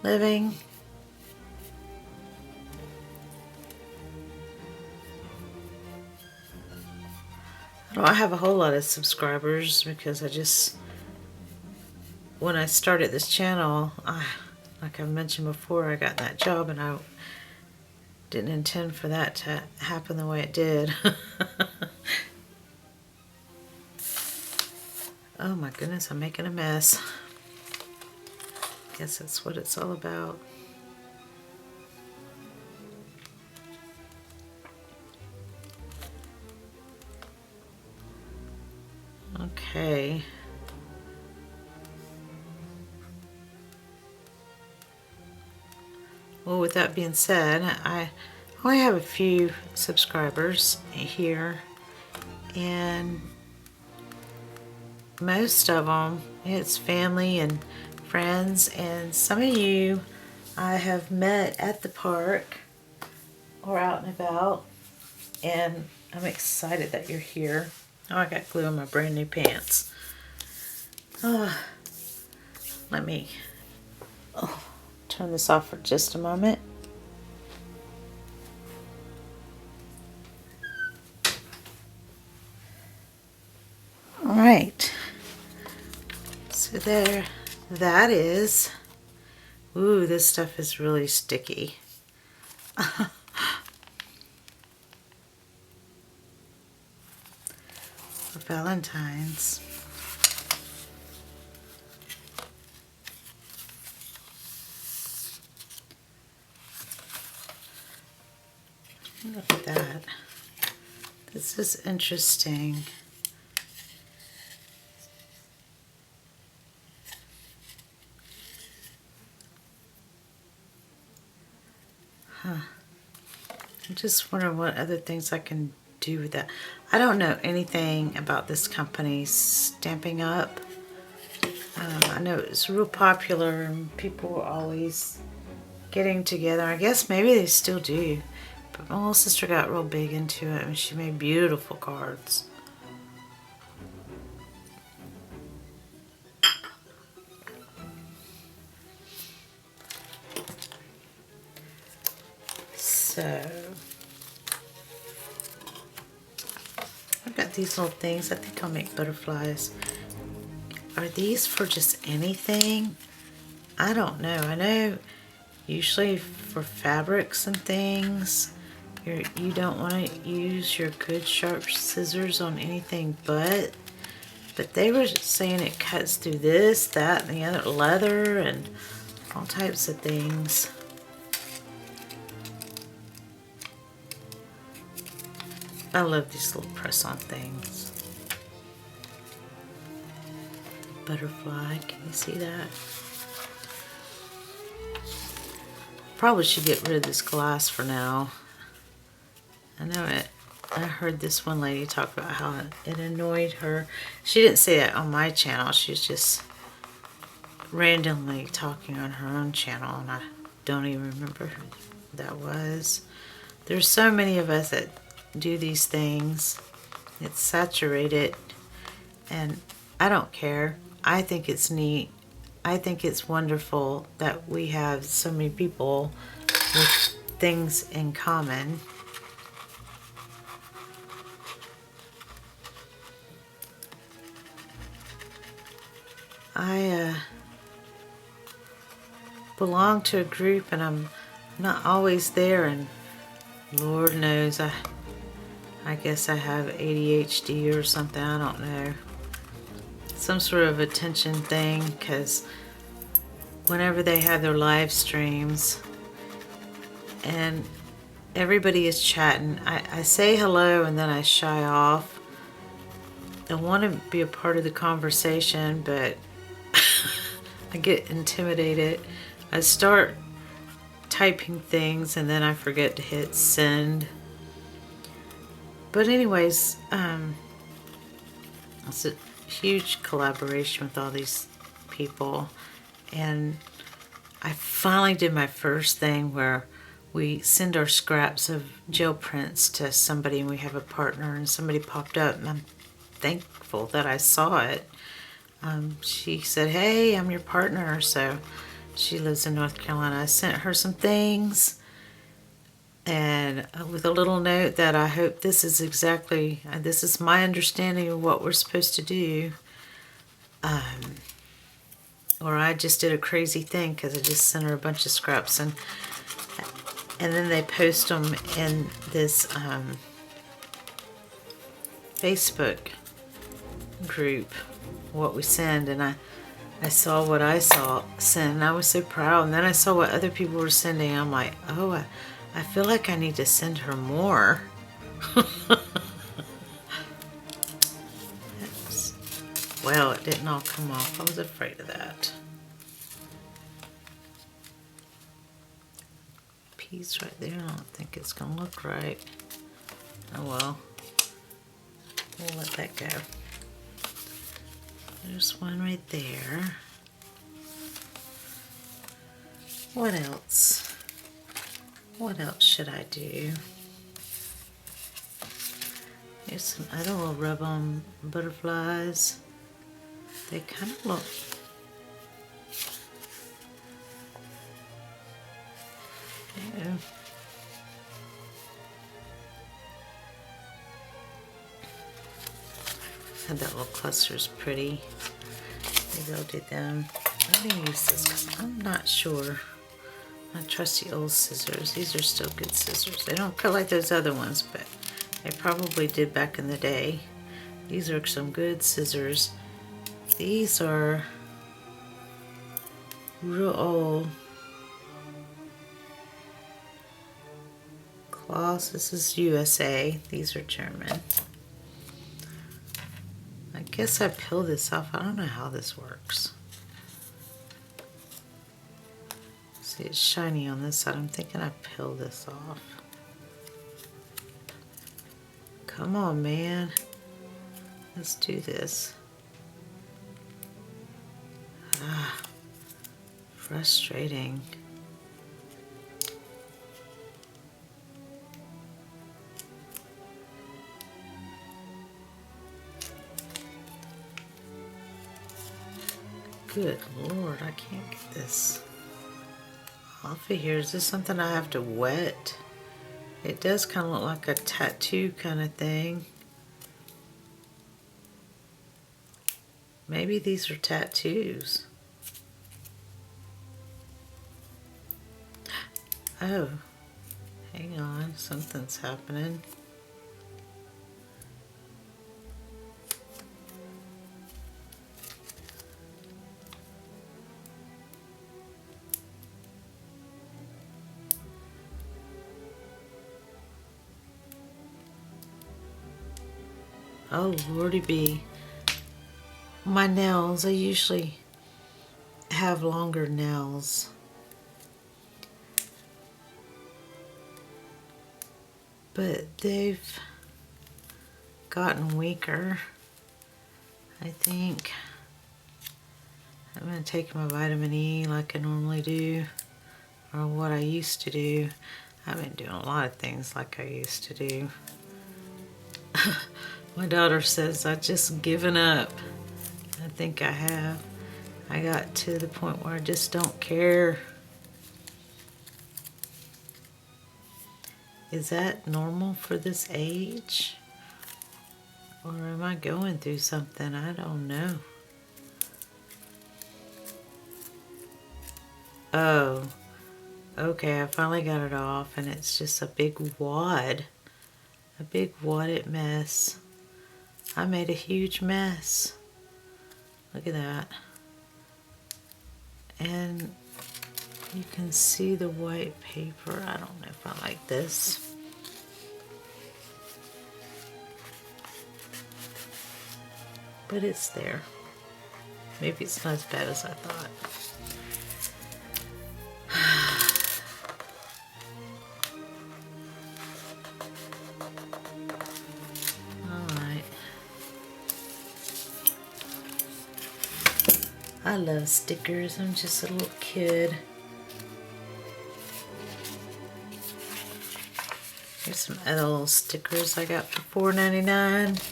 Speaker 1: living? I don't have a whole lot of subscribers because when I started this channel, like I mentioned before, I got that job and I didn't intend for that to happen the way it did. Oh my goodness, I'm making a mess. Guess that's what it's all about. Okay. Well, with that being said, I only have a few subscribers here, and most of them, it's family and friends, and some of you I have met at the park or out and about, and I'm excited that you're here. Oh, I got glue on my brand new pants. Let me turn this off for just a moment. All right. So there, that is. Ooh, this stuff is really sticky. For Valentine's. Look at that. This is interesting. Huh. I'm just wondering what other things I can do with that. I don't know anything about this company, Stamping Up. I know it's real popular and people were always getting together. I guess maybe they still do. But my little sister got real big into it and she made beautiful cards. So I've got these little things. I think I'll make butterflies. Are these for just anything? I don't know. I know usually for fabrics and things, you don't want to use your good sharp scissors on anything but they were saying it cuts through this, that, and the other leather, and all types of things. I love these little press-on things. Butterfly, can you see that? Probably should get rid of this glass for now. I know it. I heard this one lady talk about how it annoyed her. She didn't say that on my channel. She was just randomly talking on her own channel, and I don't even remember who that was. There's so many of us that do these things. It's saturated, and I don't care. I think it's neat. I think it's wonderful that we have so many people with things in common. I belong to a group, and I'm not always there, and Lord knows I guess I have ADHD or something, I don't know. Some sort of attention thing, because whenever they have their live streams and everybody is chatting, I say hello and then I shy off. I want to be a part of the conversation, but I get intimidated. I start typing things and then I forget to hit send. But anyways, it's a huge collaboration with all these people, and I finally did my first thing where we send our scraps of gel prints to somebody and we have a partner, and somebody popped up and I'm thankful that I saw it. She said, hey, I'm your partner. So she lives in North Carolina. I sent her some things, and with a little note that I hope this is exactly, this is my understanding of what we're supposed to do. Or I just did a crazy thing because I just sent her a bunch of scraps, and then they post them in this Facebook group, what we send, and I saw what I send, and I was so proud. And then I saw what other people were sending. I'm like, oh, I feel like I need to send her more. Well, it didn't all come off. I was afraid of that. Piece right there. I don't think it's gonna look right. Oh well. We'll let that go. There's one right there. What else? What else should I do? Here's some other little rub-on butterflies. They kind of look... Yeah. And that little cluster is pretty. Maybe I'll do them. I'm going to use this because I'm not sure. My trusty old scissors. These are still good scissors. They don't cut like those other ones, but they probably did back in the day. These are some good scissors. These are real old cloths. This is USA. These are German. I guess I peel this off. I don't know how this works. See, it's shiny on this side. I'm thinking I peel this off. Come on, man. Let's do this. Ah, frustrating. Good Lord, I can't get this off of here. Is this something I have to wet? It does kind of look like a tattoo kind of thing. Maybe these are tattoos. Oh, hang on, something's happening. Oh, Lordy B. My nails, I usually have longer nails. But they've gotten weaker, I think. I'm going to take my vitamin E like I normally do, or what I used to do. I've been doing a lot of things like I used to do. My daughter says I've just given up. I think I have. I got to the point where I just don't care. Is that normal for this age? Or am I going through something? I don't know. Oh, okay, I finally got it off, and it's just a big wad. A big wadded mess. I made a huge mess. Look at that. And you can see the white paper. I don't know if I like this. But it's there. Maybe it's not as bad as I thought. Alright. I love stickers. I'm just a little kid. Here's some other little stickers I got for $4.99.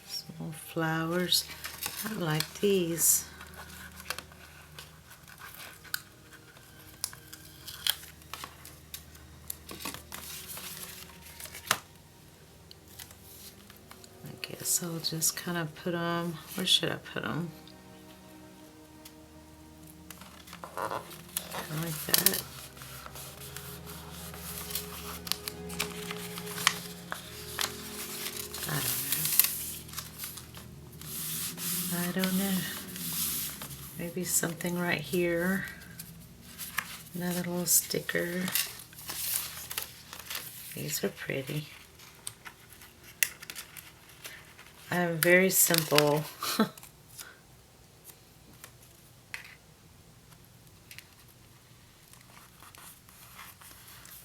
Speaker 1: Some more flowers. I like these. I guess I'll just kind of put them. Where should I put them? Like that. I don't know. Maybe something right here. Another little sticker. These are pretty. I'm very simple.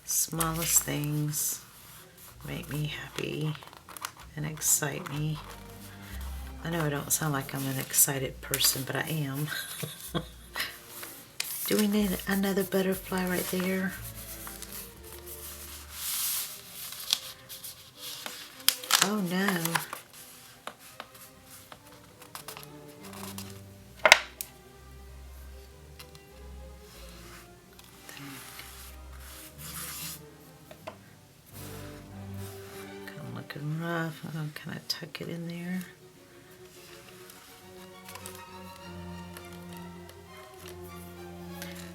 Speaker 1: Smallest things make me happy and excite me. I know I don't sound like I'm an excited person, but I am. Do we need another butterfly right there? Oh no. Kind of looking rough. I'm kind of tuck it in there.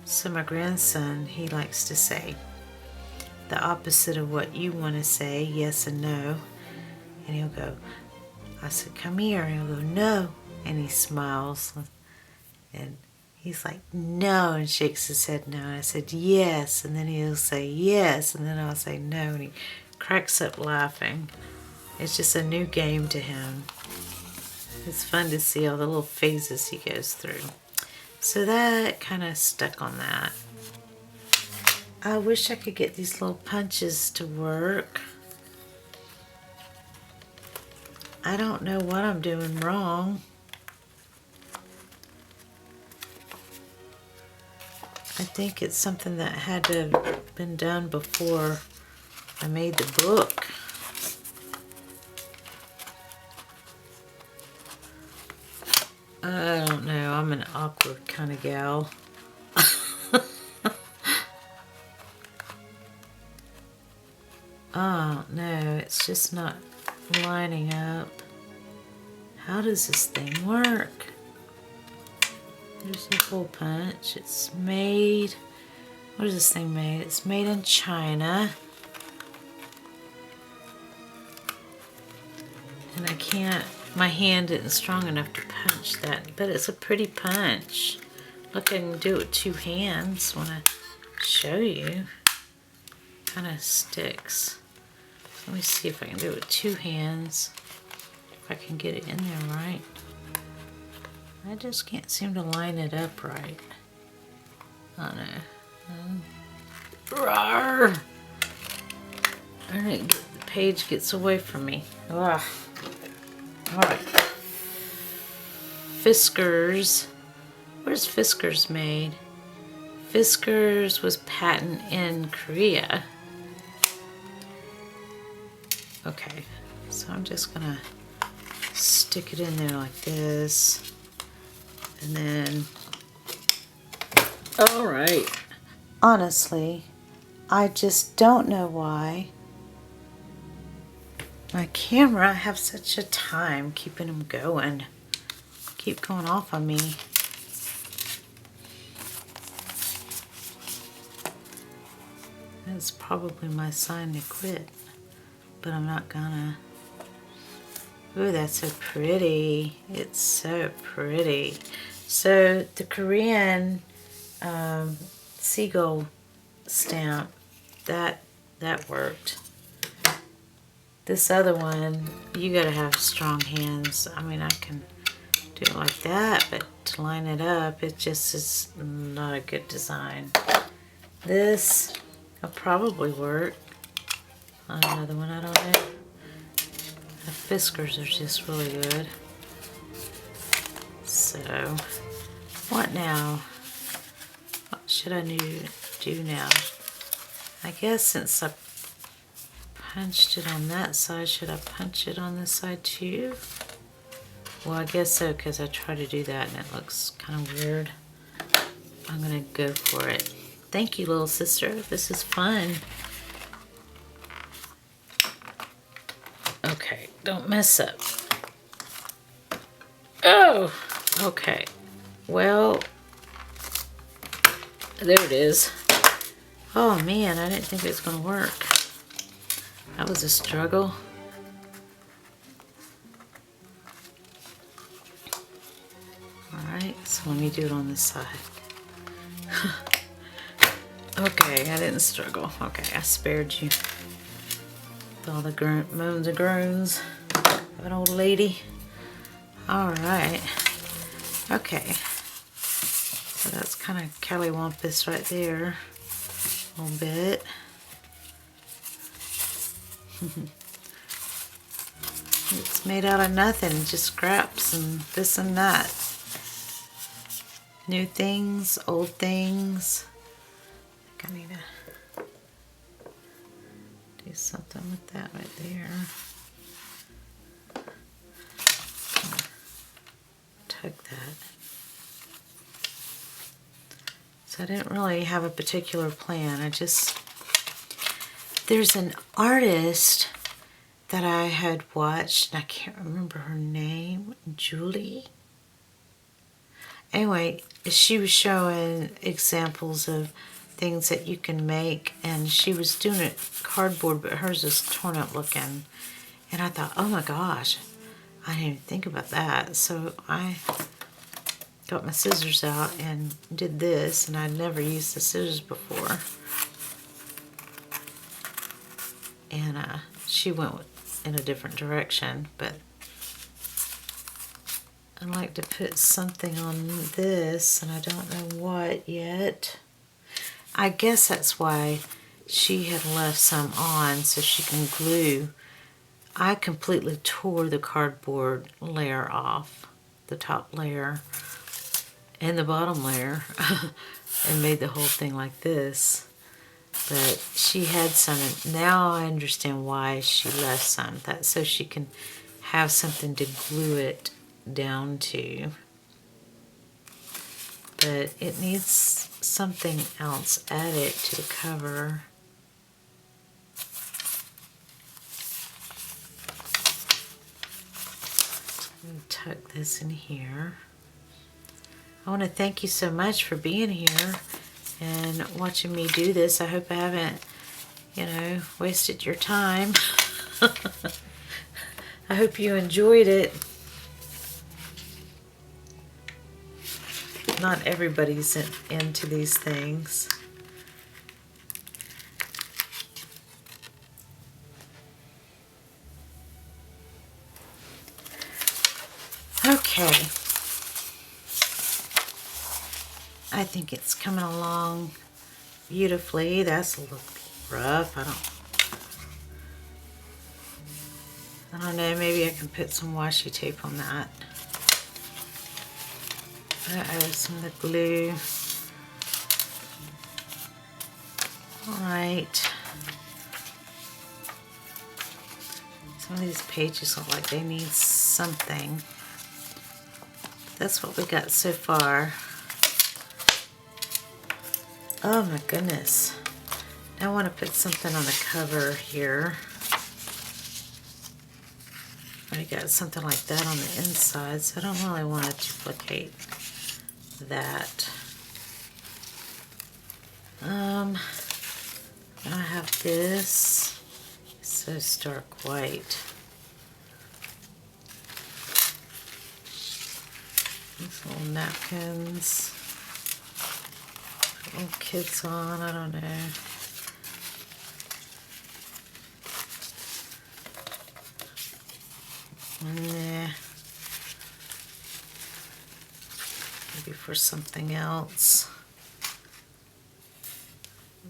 Speaker 1: So my grandson, he likes to say the opposite of what you want to say, yes and no. And he'll go, I said, come here. And he'll go, no. And he smiles. And he's like, no, and shakes his head no. And I said, yes. And then he'll say, yes. And then I'll say, no. And he cracks up laughing. It's just a new game to him. It's fun to see all the little phases he goes through. So that kind of stuck on that. I wish I could get these little punches to work. I don't know what I'm doing wrong. I think it's something that had to have been done before I made the book. I don't know. I'm an awkward kind of gal. Oh, no. It's just not lining up. How does this thing work? There's a hole punch. It's made... What is this thing made? It's made in China. And I can't... My hand isn't strong enough to punch that, but it's a pretty punch. Look, I can do it with two hands when I show you. Kind of sticks. Let me see if I can do it with two hands. If I can get it in there right. I just can't seem to line it up right. I don't know. Rawr! The page gets away from me. Ugh. Alright. Fiskars. Where's Fiskars made? Fiskars was patent in Korea. Okay, so I'm just gonna stick it in there like this. And then, alright. Honestly, I just don't know why my camera have such a time keeping them going. Keep going off on me. That's probably my sign to quit, but I'm not gonna. Ooh, that's so pretty. It's so pretty. So the Korean seagull stamp, that worked. This other one, you gotta have strong hands. I mean, I can do it like that, but to line it up, it just is not a good design. This will probably work on another one, I don't know. The Fiskars are just really good. So, what now? What should I do now? I guess since I punched it on that side, should I punch it on this side too? Well, I guess so, because I tried to do that and it looks kind of weird. I'm gonna go for it. Thank you, little sister. This is fun. Okay, don't mess up. Oh, okay. Well, there it is. Oh man, I didn't think it was gonna work. That was a struggle. Alright, so let me do it on this side. Okay, I didn't struggle. Okay, I spared you. With all the moans and groans of an old lady. Alright. Okay. So that's kind of cattywampus right there. A little bit. It's made out of nothing, just scraps and this and that. New things, old things. I need to do something with that right there. Tuck that. So I didn't really have a particular plan. There's an artist that I had watched, and I can't remember her name, Julie. Anyway, she was showing examples of things that you can make, and she was doing it cardboard, but hers is torn up looking. And I thought, oh my gosh, I didn't even think about that. So I got my scissors out and did this, and I'd never used the scissors before. And she went in a different direction, but I'd like to put something on this, and I don't know what yet. I guess that's why she had left some on, so she can glue. I completely tore the cardboard layer off, the top layer and the bottom layer, and made the whole thing like this. But she had some, and now I understand why she left some. That's so she can have something to glue it down to. But it needs something else added to the cover. I'm going to tuck this in here. I want to thank you so much for being here and watching me do this. I hope I haven't, wasted your time. I hope you enjoyed it. Not everybody's into these things. Okay. I think it's coming along beautifully. That's a little rough. I don't know, maybe I can put some washi tape on that. Some of the glue. Alright. Some of these pages look like they need something. That's what we got so far. Oh my goodness. I want to put something on the cover here. I got something like that on the inside, so I don't really want to duplicate that. I have this. It's so stark white. These little napkins. Little kids on, I don't know. Nah. Maybe for something else.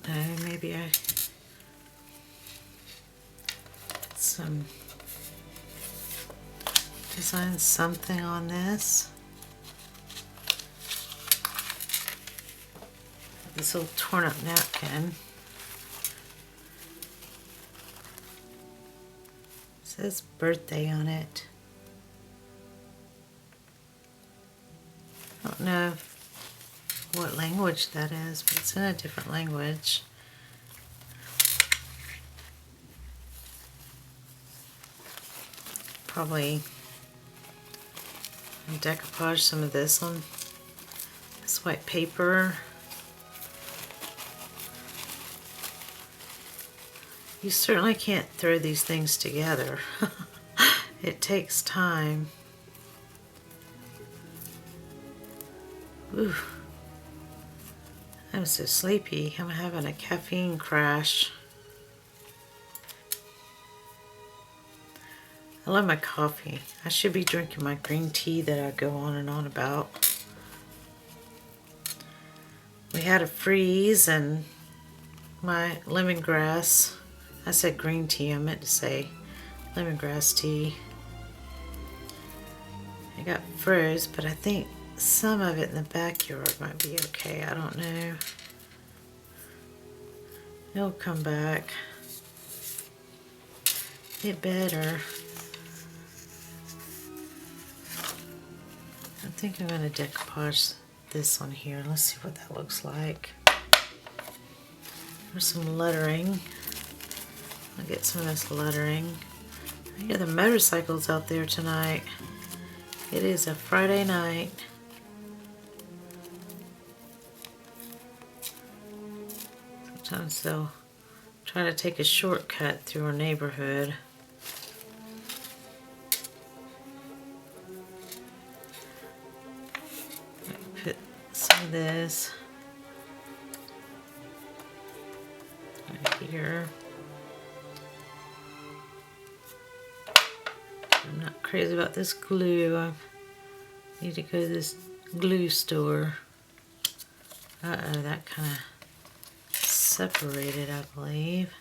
Speaker 1: No, maybe I design something on this. This little torn up napkin. It says birthday on it. I don't know what language that is, but it's in a different language. Probably decoupage some of this on this white paper. You certainly can't throw these things together. It takes time. Ooh. I'm so sleepy. I'm having a caffeine crash. I love my coffee. I should be drinking my green tea that I go on and on about. We had a freeze and my lemongrass, I said green tea, I meant to say lemongrass tea. It got froze, but I think some of it in the backyard might be okay. I don't know. It'll come back. It better. I think I'm going to decoupage this on here. Let's see what that looks like. There's some lettering. I'll get some of this lettering. I hear the motorcycles out there tonight. It is a Friday night. Sometimes they'll try to take a shortcut through our neighborhood. Put some of this right here. I'm not crazy about this glue. I need to go to this glue store. Uh-oh, that kind of separated, I believe.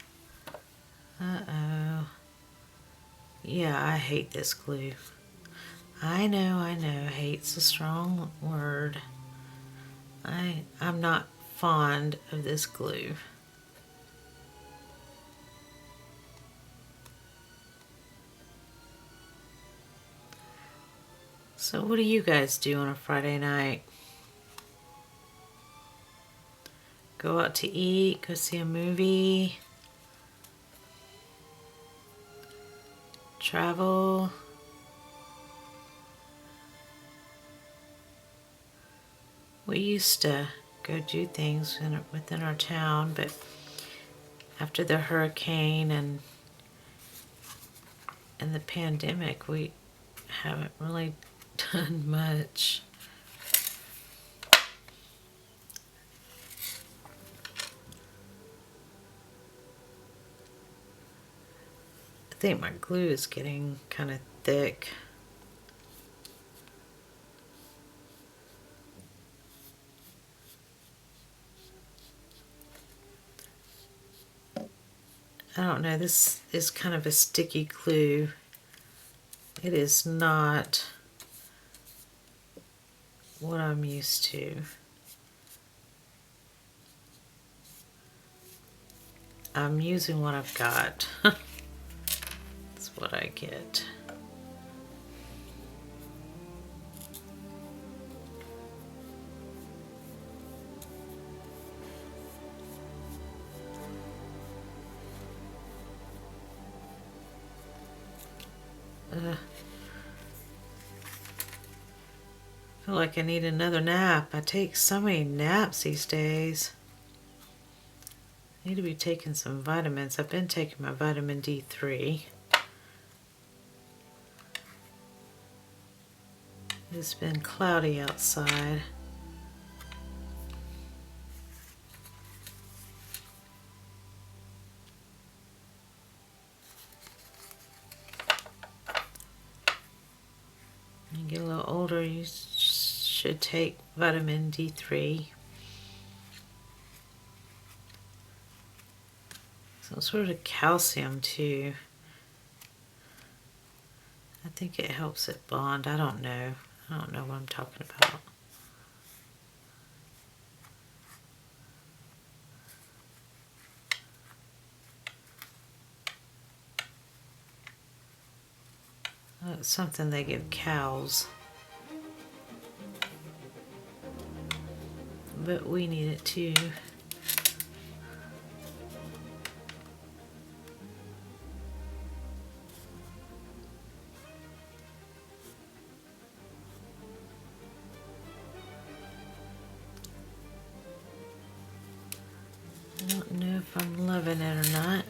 Speaker 1: Uh-oh. Yeah, I hate this glue. I know, hate's a strong word. I'm not fond of this glue. So what do you guys do on a Friday night? Go out to eat, go see a movie, travel. We used to go do things within our town, but after the hurricane and the pandemic, we haven't really done much. I think my glue is getting kind of thick. I don't know, this is kind of a sticky glue. It is not what I'm used to. I'm using what I've got. That's what I get. I feel like I need another nap. I take so many naps these days. I need to be taking some vitamins. I've been taking my vitamin D3. It's been cloudy outside. When you get a little older, you should take vitamin D3. Some sort of calcium too. I think it helps it bond. I don't know. I don't know what I'm talking about. It's something they give cows. But we need it too. I don't know if I'm loving it or not.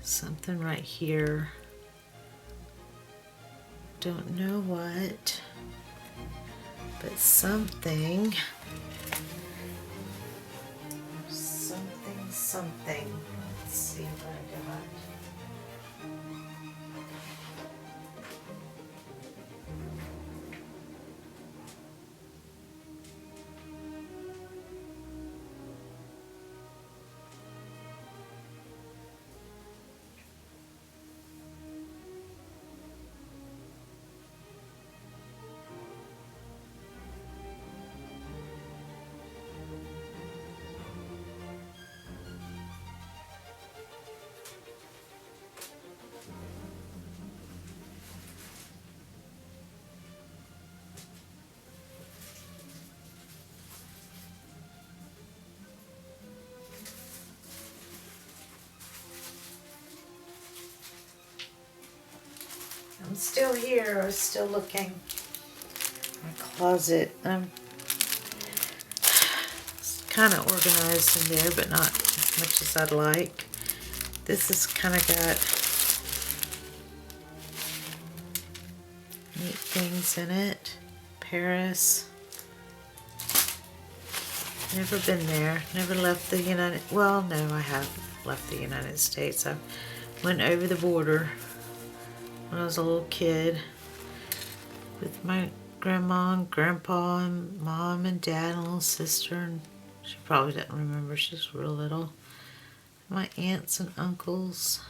Speaker 1: Something right here. Don't know what, but something. Something. Let's see what I got. I'm still here. I was still looking. My closet. It's kind of organized in there, but not as much as I'd like. This has kind of got neat things in it. Paris. Never been there. Never left the United. Well, no, I have left the United States. I went over the border when I was a little kid with my grandma and grandpa and mom and dad and little sister, and she probably didn't remember, she was real little. My aunts and uncles.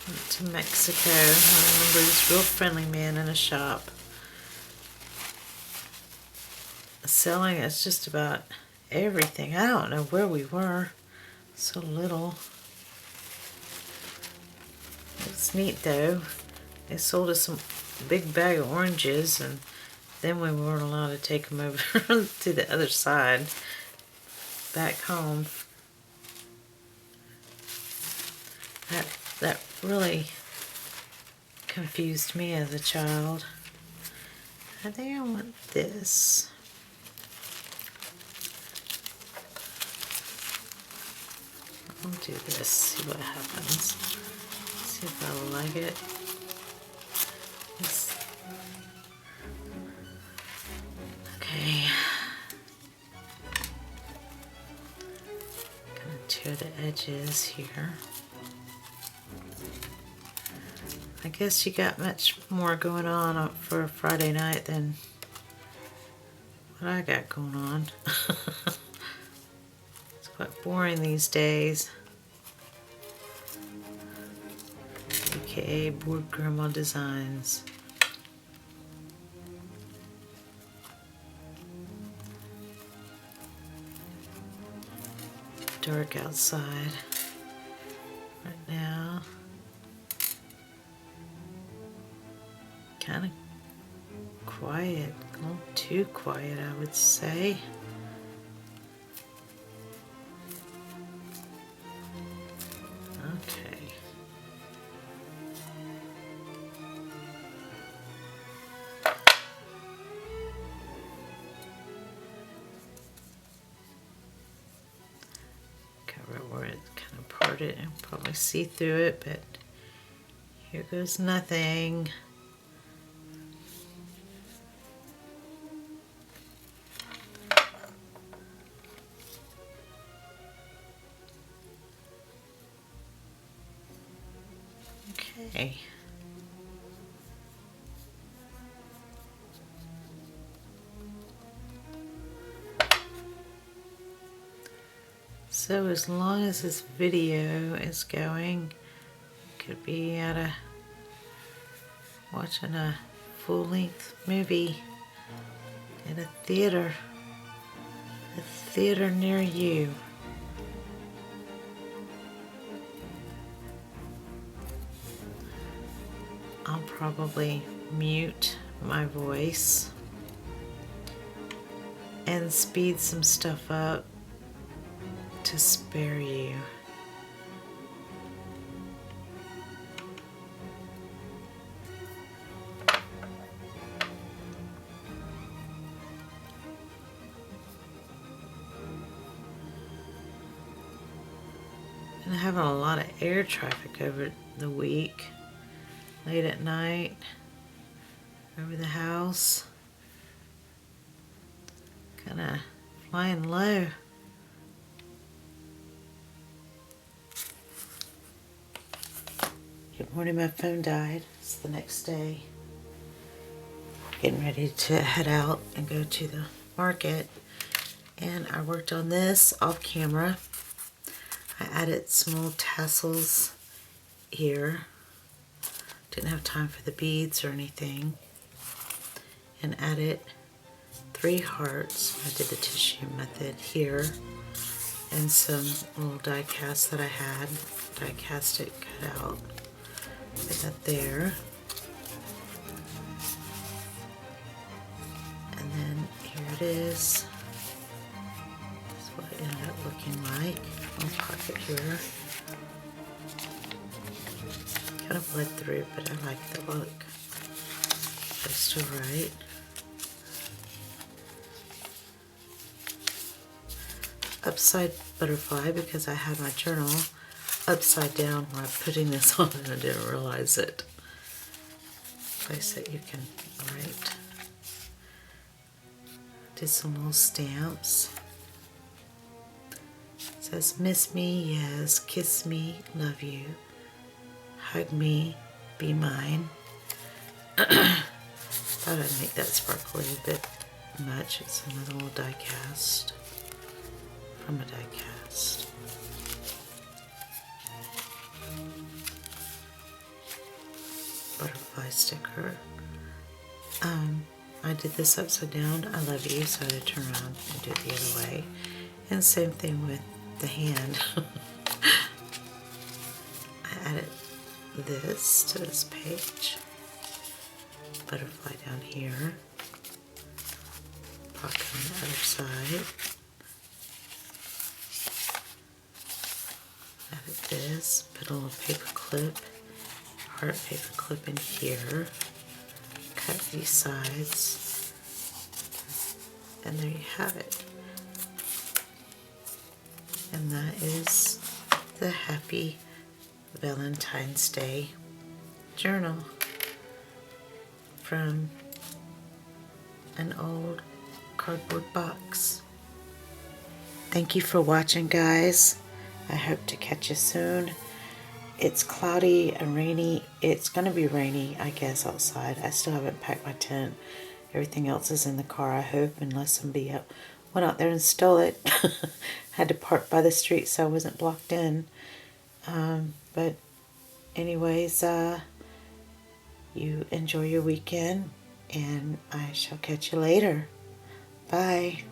Speaker 1: Went to Mexico. I remember this real friendly man in a shop selling us just about everything. I don't know where we were. So little. It's neat though. They sold us some big bag of oranges, and then we weren't allowed to take them over to the other side back home. That really confused me as a child. I think I want this. I'll do this, see what happens. See if I like it. Okay. edges here. I guess you got much more going on for Friday night than what I got going on. It's quite boring these days. AKA Bored Grandma Designs. Dark outside right now. Kind of quiet, a little too quiet, I would say. Okay. Cover where it kind of parted and probably see through it, but here goes nothing. Okay. So as long as this video is going, could be at watching a full-length movie in a theater near you. I'll probably mute my voice and speed some stuff up to spare you. And having a lot of air traffic over the week, late at night, over the house, kind of flying low. Good morning, my phone died. It's the next day. Getting ready to head out and go to the market. And I worked on this off camera. I added some little tassels here. Didn't have time for the beads or anything. And added 3 hearts. I did the tissue method here. And some little die casts that I had. Die cast it, cut out. Put that there. And then here it is. That's what it ended up looking like. Little pocket here. Kind of bled through, but I like the look. Just right. Upside butterfly, because I had my journal upside down while I'm putting this on and I didn't realize it. Place that you can write. Did some little stamps. It says, miss me, yes, kiss me, love you, hug me, be mine. Thought I'd make that sparkle a little bit much. It's another little die cast from a die cast. Butterfly sticker. I did this upside down, I love you, so I had to turn around and do it the other way. And same thing with the hand. I added this to this page. Butterfly down here. Pocket on the other side. Added this, put a little paper clip, heart paper clip in here. Cut these sides. And there you have it. And that is the Happy Valentine's Day journal from an old cardboard box. Thank you for watching, guys. I hope to catch you soon. It's cloudy and rainy. It's going to be rainy, I guess, outside. I still haven't packed my tent. Everything else is in the car, I hope, unless somebody went out there and stole it. Had to park by the street so I wasn't blocked in. But anyways, you enjoy your weekend, and I shall catch you later. Bye.